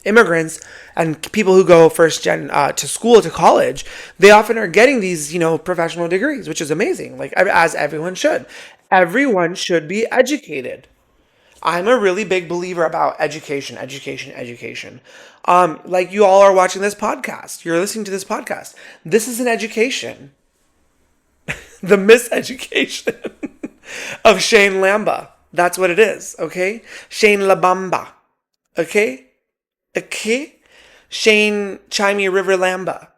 immigrants and people who go first gen to school, to college, they often are getting these, professional degrees, which is amazing. Like, as everyone should. Everyone should be educated. I'm a really big believer about education. Like, you all are watching this podcast. You're listening to this podcast. This is an education. The miseducation of Shane Lamba. That's what it is, okay? Shane Labamba, okay? Okay? Shane Chimey River Lamba.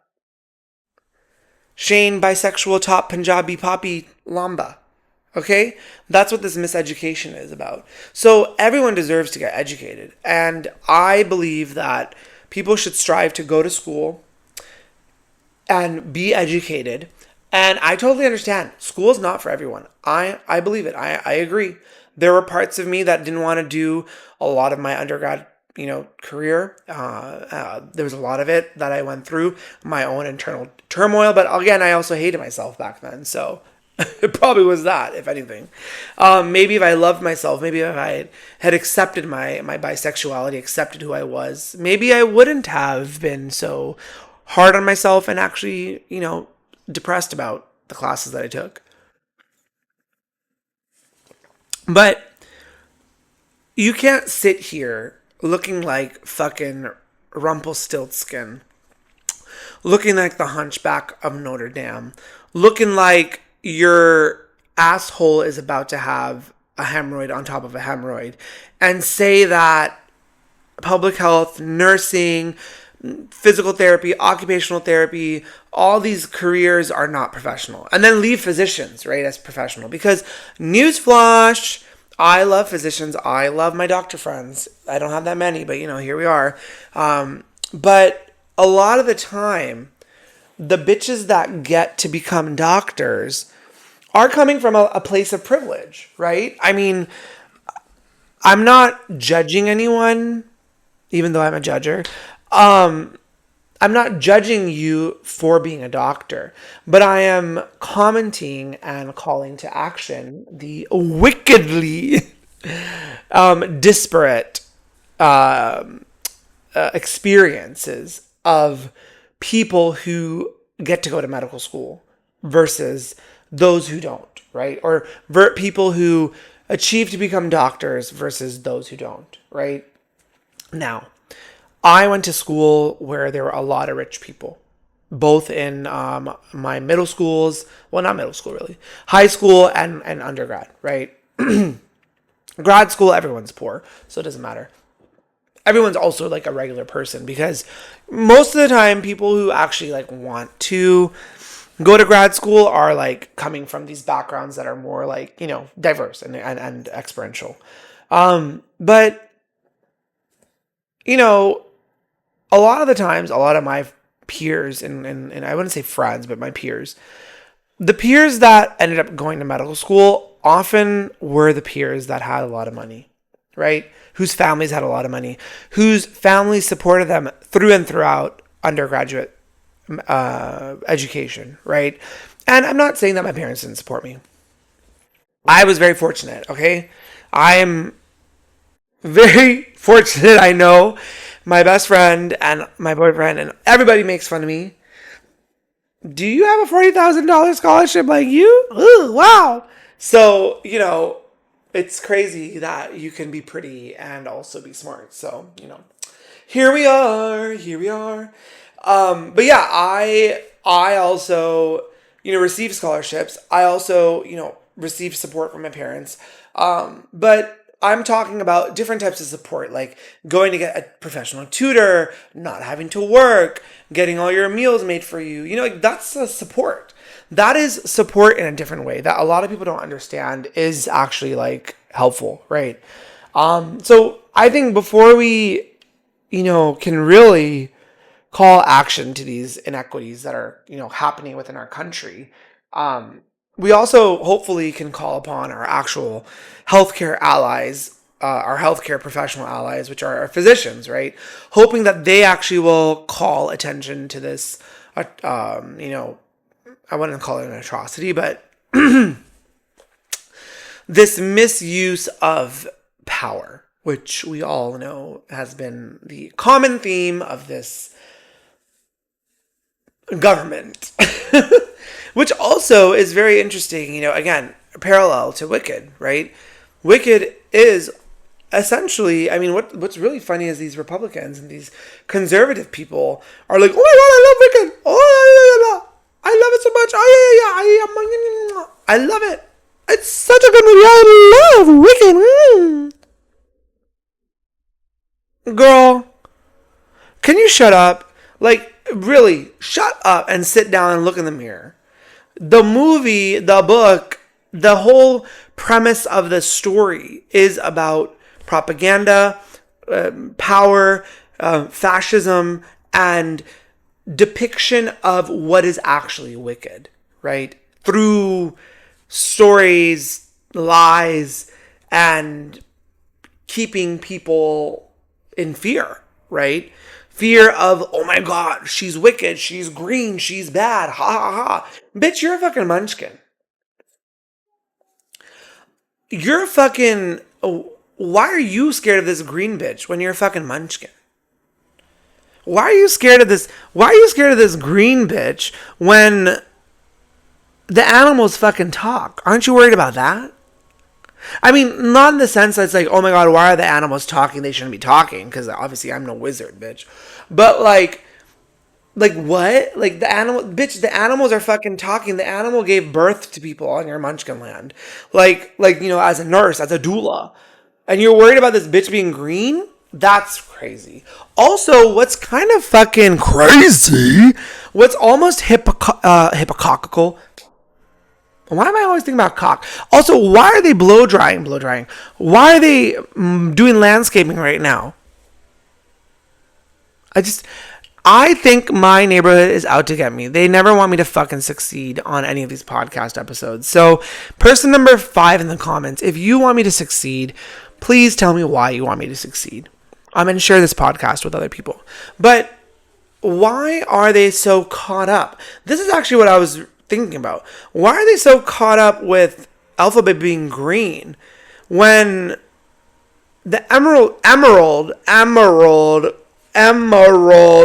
Shane bisexual top Punjabi poppy Lamba. Okay? That's what this miseducation is about. So everyone deserves to get educated. And I believe that people should strive to go to school and be educated. And I totally understand. School is not for everyone. I believe it. I agree. There were parts of me that didn't want to do a lot of my undergrad, career. There was a lot of it that I went through, my own internal turmoil. But again, I also hated myself back then. So it probably was that, if anything. Maybe if I loved myself, maybe if I had accepted my bisexuality, accepted who I was, maybe I wouldn't have been so hard on myself and actually, depressed about the classes that I took. But you can't sit here looking like fucking Rumpelstiltskin, looking like the Hunchback of Notre Dame, looking like your asshole is about to have a hemorrhoid on top of a hemorrhoid, and say that public health, nursing, physical therapy, occupational therapy, all these careers are not professional. And then leave physicians, right, as professional. Because newsflash, I love physicians. I love my doctor friends. I don't have that many, but here we are. But a lot of the time, the bitches that get to become doctors are coming from a place of privilege, right? I mean, I'm not judging anyone, even though I'm a judger. I'm not judging you for being a doctor, but I am commenting and calling to action the wickedly disparate experiences of people who get to go to medical school versus those who don't, right? Or people who achieve to become doctors versus those who don't, right? Now, I went to school where there were a lot of rich people, both in my middle schools. Well, not middle school, really. High school and undergrad, right? Grad school, everyone's poor, so it doesn't matter. Everyone's also like a regular person because most of the time people who actually like want to go to grad school are like coming from these backgrounds that are more like, diverse and experiential. But, a lot of the times, a lot of my peers, and I wouldn't say friends, but my peers, the peers that ended up going to medical school often were the peers that had a lot of money, right? Whose families had a lot of money, whose families supported them through and throughout undergraduate education, right? And I'm not saying that my parents didn't support me. I was very fortunate, okay? I'm very fortunate. I know my best friend and my boyfriend and everybody makes fun of me. Do you have a $40,000 scholarship like you? Ooh, wow. So, it's crazy that you can be pretty and also be smart. So, here we are. Here we are. But yeah, I also, received scholarships. I also, received support from my parents. But I'm talking about different types of support, like going to get a professional tutor, not having to work, getting all your meals made for you. That's a support. That is support in a different way that a lot of people don't understand is actually like helpful, right? So I think before we, can really call action to these inequities that are, happening within our country, we also hopefully can call upon our actual healthcare allies, our healthcare professional allies, which are our physicians, right? Hoping that they actually will call attention to this, I wouldn't call it an atrocity, but this misuse of power, which we all know has been the common theme of this government. Which also is very interesting, again, parallel to Wicked, right? Wicked is essentially, what's really funny is these Republicans and these conservative people are like, oh my God, I love Wicked. Oh, I love it so much. Oh, yeah. I love it. It's such a good movie. I love Wicked. Girl, Can you shut up? Like, really, shut up and sit down and look in the mirror. The movie, the book, the whole premise of the story is about propaganda, power, fascism, and depiction of what is actually wicked, right? Through stories, lies, and keeping people in fear, right? Fear of, oh my God, she's wicked, she's green, she's bad, ha ha ha. Bitch, you're a fucking munchkin. You're a fucking. Why are you scared of this green bitch when you're a fucking munchkin? Why are you scared of this? Why are you scared of this green bitch when the animals fucking talk? Aren't you worried about that? I mean, not in the sense that it's like, oh my God, why are the animals talking? They shouldn't be talking, because obviously I'm no wizard, bitch. But like what? Like the animal, bitch, the animals are fucking talking. The animal gave birth to people on your munchkin land. As a nurse, as a doula. And you're worried about this bitch being green? That's crazy. Also, what's kind of fucking crazy, what's almost hypocritical. Why am I always thinking about cock? Also, why are they blow drying? Why are they doing landscaping right now? I think my neighborhood is out to get me. They never want me to fucking succeed on any of these podcast episodes. So, person number 5 in the comments, if you want me to succeed, please tell me why you want me to succeed. I'm going to share this podcast with other people. But why are they so caught up? This is actually what I was thinking about. Why are they so caught up with Elphaba being green when the emerald,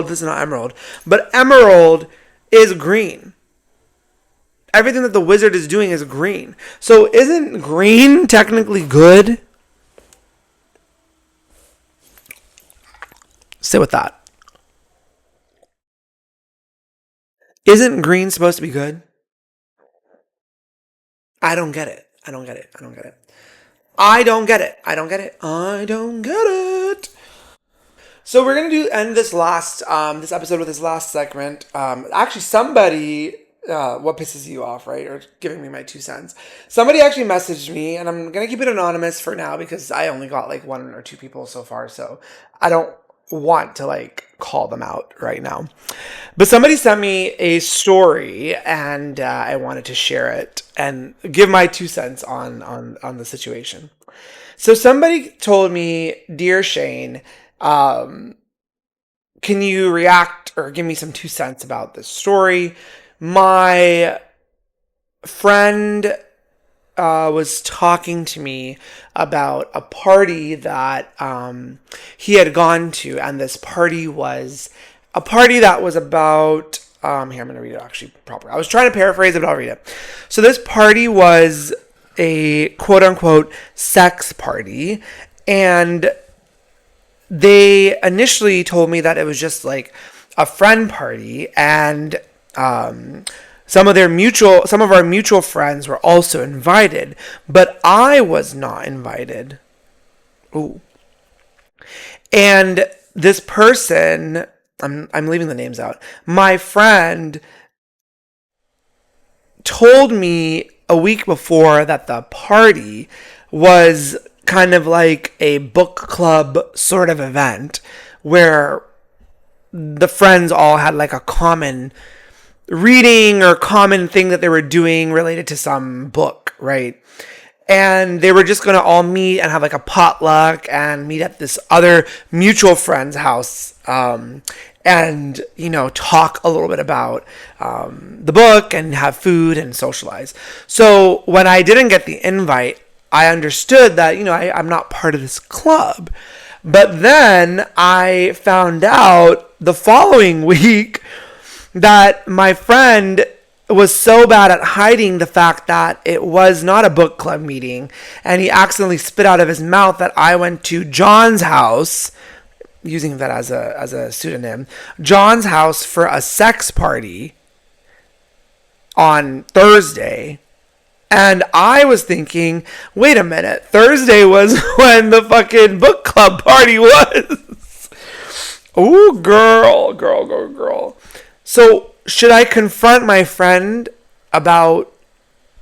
this is not emerald, but emerald is green. Everything that the wizard is doing is green. So isn't green technically good? Sit with that. Isn't green supposed to be good? I don't get it. I don't get it. So we're gonna end this episode with this last segment. Actually, somebody, what pisses you off, right? Or giving me my 2 cents. Somebody actually messaged me, and I'm gonna keep it anonymous for now because I only got like 1 or 2 people so far, so I don't want to call them out right now. But somebody sent me a story, and I wanted to share it and give my 2 cents on the situation. So somebody told me, "Dear Shane, can you react or give me some 2 cents about this story? My friend was talking to me about a party that he had gone to, and this party was a party that was about here, I'm going to read it actually proper. I was trying to paraphrase it, but I'll read it. So this party was a quote-unquote sex party, and they initially told me that it was just like a friend party, and some of our mutual friends were also invited, but I was not invited. Ooh. And this person, I'm leaving the names out. My friend told me a week before that the party was kind of like a book club sort of event where the friends all had like a common reading or common thing that they were doing related to some book, right? And they were just going to all meet and have like a potluck and meet at this other mutual friend's house, and, talk a little bit about the book and have food and socialize. So when I didn't get the invite, I understood that, I'm not part of this club. But then I found out the following week that my friend was so bad at hiding the fact that it was not a book club meeting, and he accidentally spit out of his mouth that I went to John's house, using that as a pseudonym, John's house for a sex party on Thursday. And I was thinking, wait a minute, Thursday was when the fucking book club party was. Ooh, girl. So, should I confront my friend about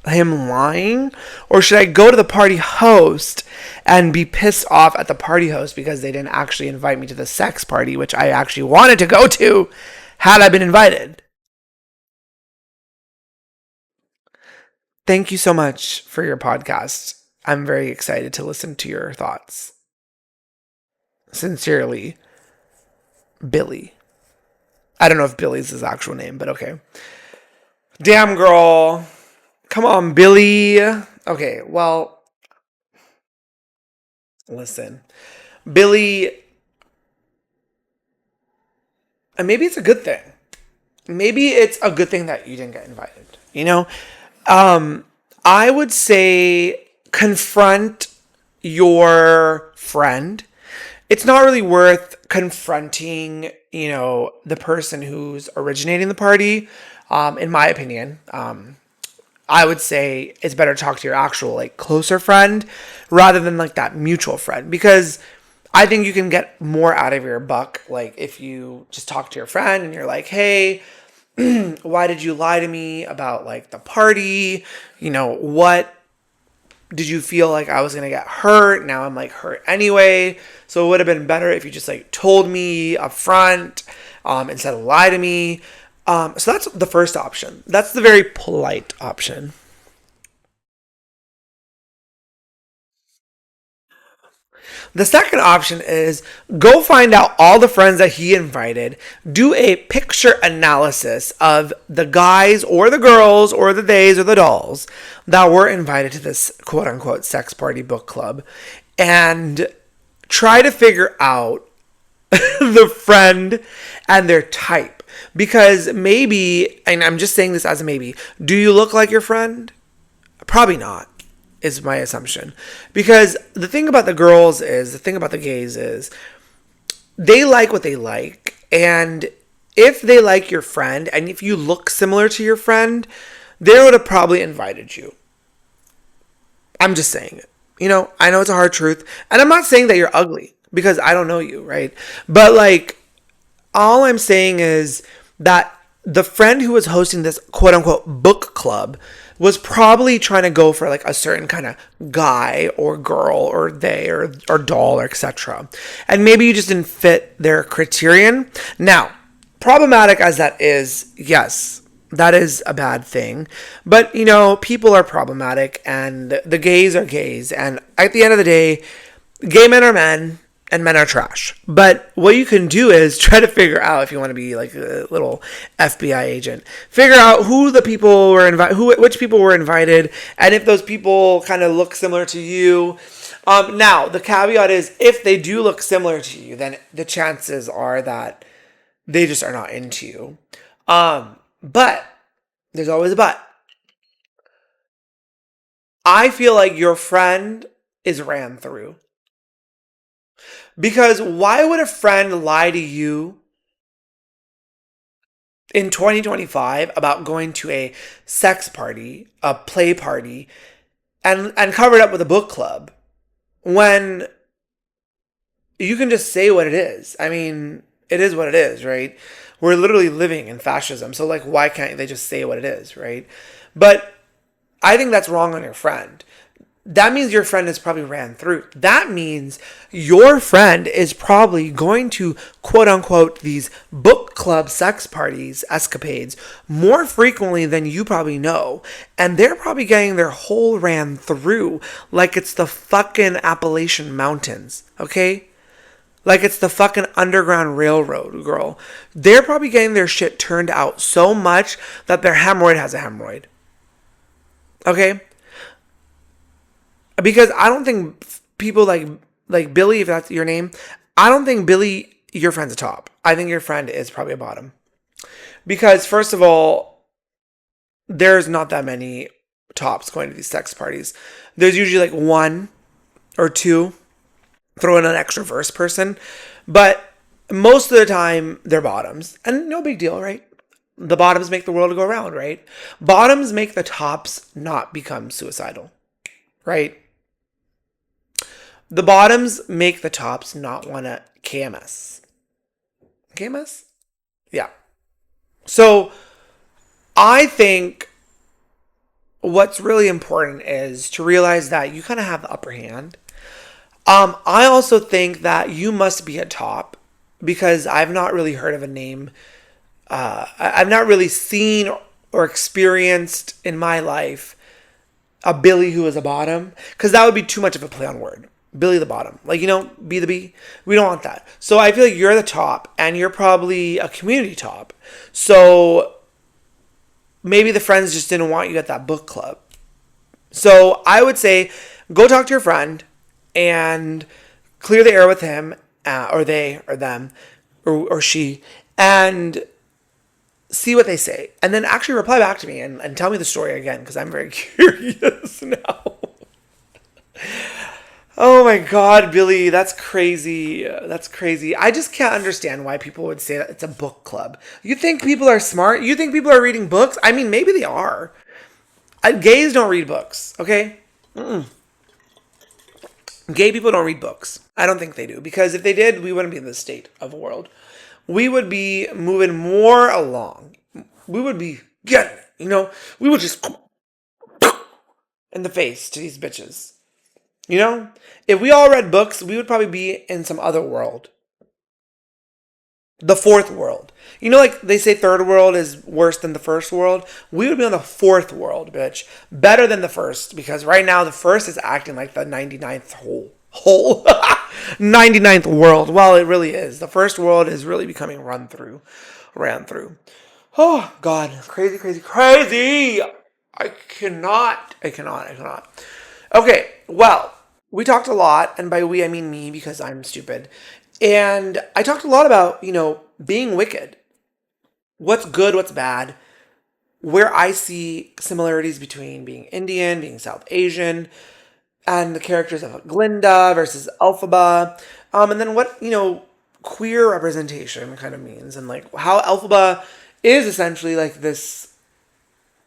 him lying? Or should I go to the party host and be pissed off at the party host because they didn't actually invite me to the sex party, which I actually wanted to go to had I been invited? Thank you so much for your podcast. I'm very excited to listen to your thoughts. Sincerely, Billy. I don't know if Billy's his actual name, but okay. Damn, girl. Come on, Billy. Okay, well, listen. Billy, and maybe it's a good thing. Maybe it's a good thing that you didn't get invited. You know, I would say confront your friend. It's not really worth confronting, the person who's originating the party. In my opinion, I would say it's better to talk to your actual, like, closer friend rather than like that mutual friend, because I think you can get more out of your buck, like, if you just talk to your friend and you're like, hey, why did you lie to me about, like, the party? What did you feel like I was going to get hurt? Now I'm, like, hurt anyway. So it would have been better if you just, like, told me up front, instead of lie to me. So that's the first option. That's the very polite option. The second option is go find out all the friends that he invited, do a picture analysis of the guys or the girls or the theys or the dolls that were invited to this quote unquote sex party book club, and try to figure out the friend and their type. Because maybe, and I'm just saying this as a maybe, do you look like your friend? Probably not, is my assumption. Because the thing about the girls is, the thing about the gays is, they like what they like. And if they like your friend, and if you look similar to your friend, they would have probably invited you. I'm just saying it. I know it's a hard truth. And I'm not saying that you're ugly, because I don't know you, right? But, like, all I'm saying is that the friend who was hosting this quote unquote book club was probably trying to go for, like, a certain kind of guy or girl or they or doll or etc. And maybe you just didn't fit their criterion. Now, problematic as that is, yes, that is a bad thing. But, people are problematic and the gays are gays. And at the end of the day, gay men are men and men are trash. But what you can do is try to figure out, if you want to be like a little FBI agent, figure out who the people were invited, which people were invited, and if those people kind of look similar to you. Now, the caveat is, if they do look similar to you, then the chances are that they just are not into you. But there's always a but. I feel like your friend is ran through. Because why would a friend lie to you in 2025 about going to a sex party, a play party, and cover it up with a book club when you can just say what it is? I mean, it is what it is, right? We're literally living in fascism. So, like, why can't they just say what it is, right? But I think that's wrong on your friend. That means your friend is probably ran through. That means your friend is probably going to, quote unquote, these book club sex parties, escapades, more frequently than you probably know. And they're probably getting their whole ran through like it's the fucking Appalachian Mountains, okay? Like it's the fucking Underground Railroad, girl. They're probably getting their shit turned out so much that their hemorrhoid has a hemorrhoid. Okay? Because I don't think people like Billy, if that's your name, I don't think Billy, your friend's a top. I think your friend is probably a bottom. Because first of all, there's not that many tops going to these sex parties. There's usually like one or two. Throw in an extra verse person. But most of the time, they're bottoms. And no big deal, right? The bottoms make the world go round, right? Bottoms make the tops not become suicidal, right? The bottoms make the tops not want to KMS. KMS? Yeah. So I think what's really important is to realize that you kind of have the upper hand. I also think that you must be at top because I've not really heard of a name. I've not really seen or experienced in my life a Billy who is a bottom, because that would be too much of a play on word. Billy the bottom. Like, be the B. We don't want that. So I feel like you're the top and you're probably a community top. So maybe the friends just didn't want you at that book club. So I would say go talk to your friend and clear the air with him, or they, or them, or she, and see what they say. And then actually reply back to me and tell me the story again, because I'm very curious now. Oh my God, Billy, that's crazy. That's crazy. I just can't understand why people would say that it's a book club. You think people are smart? You think people are reading books? I mean, maybe they are. Gays don't read books, okay? Gay people don't read books. I don't think they do. Because if they did, we wouldn't be in this state of the world. We would be moving more along. We would be getting it, We would just in the face to these bitches. If we all read books, we would probably be in some other world. The fourth world. Like they say third world is worse than the first world. We would be on the fourth world, bitch. Better than the first, because right now the first is acting like the 99th whole 99th world. Well, it really is. The first world is really becoming ran through. Oh, God. Crazy, crazy, crazy. I cannot. Okay, well, we talked a lot, and by we I mean me because I'm stupid. And I talked a lot about, being wicked. What's good, what's bad. Where I see similarities between being Indian, being South Asian, and the characters of Glinda versus Elphaba. And then what, queer representation kind of means. And like how Elphaba is essentially like this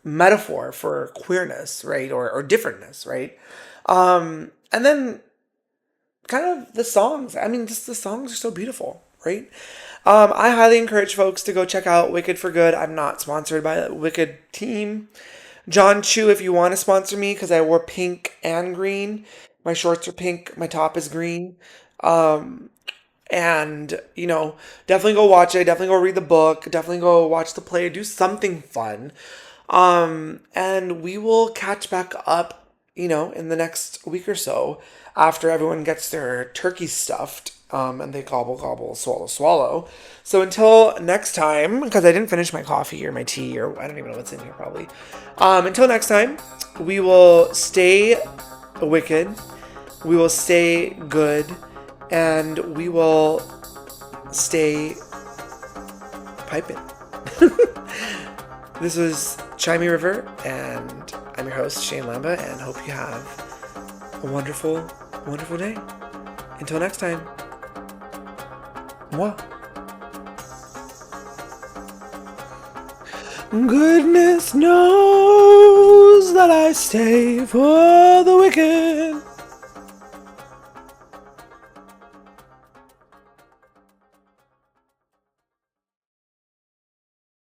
metaphor for queerness, right? Or differentness, right? And then kind of the songs. I mean, just the songs are so beautiful, right? I highly encourage folks to go check out Wicked for Good. I'm not sponsored by the Wicked team. John Chu, if you want to sponsor me, because I wore pink and green. My shorts are pink. My top is green. And, definitely go watch it. Definitely go read the book. Definitely go watch the play. Do something fun. And we will catch back up, in the next week or so after everyone gets their turkey stuffed. And they gobble, gobble, swallow, swallow. So until next time, because I didn't finish my coffee or my tea, or I don't even know what's in here probably. Until next time, we will stay wicked, we will stay good, and we will stay piping. This was Chimey River, and I'm your host, Shane Lamba, and hope you have a wonderful, wonderful day. Until next time. Moi. Goodness knows that I stay for the wicked.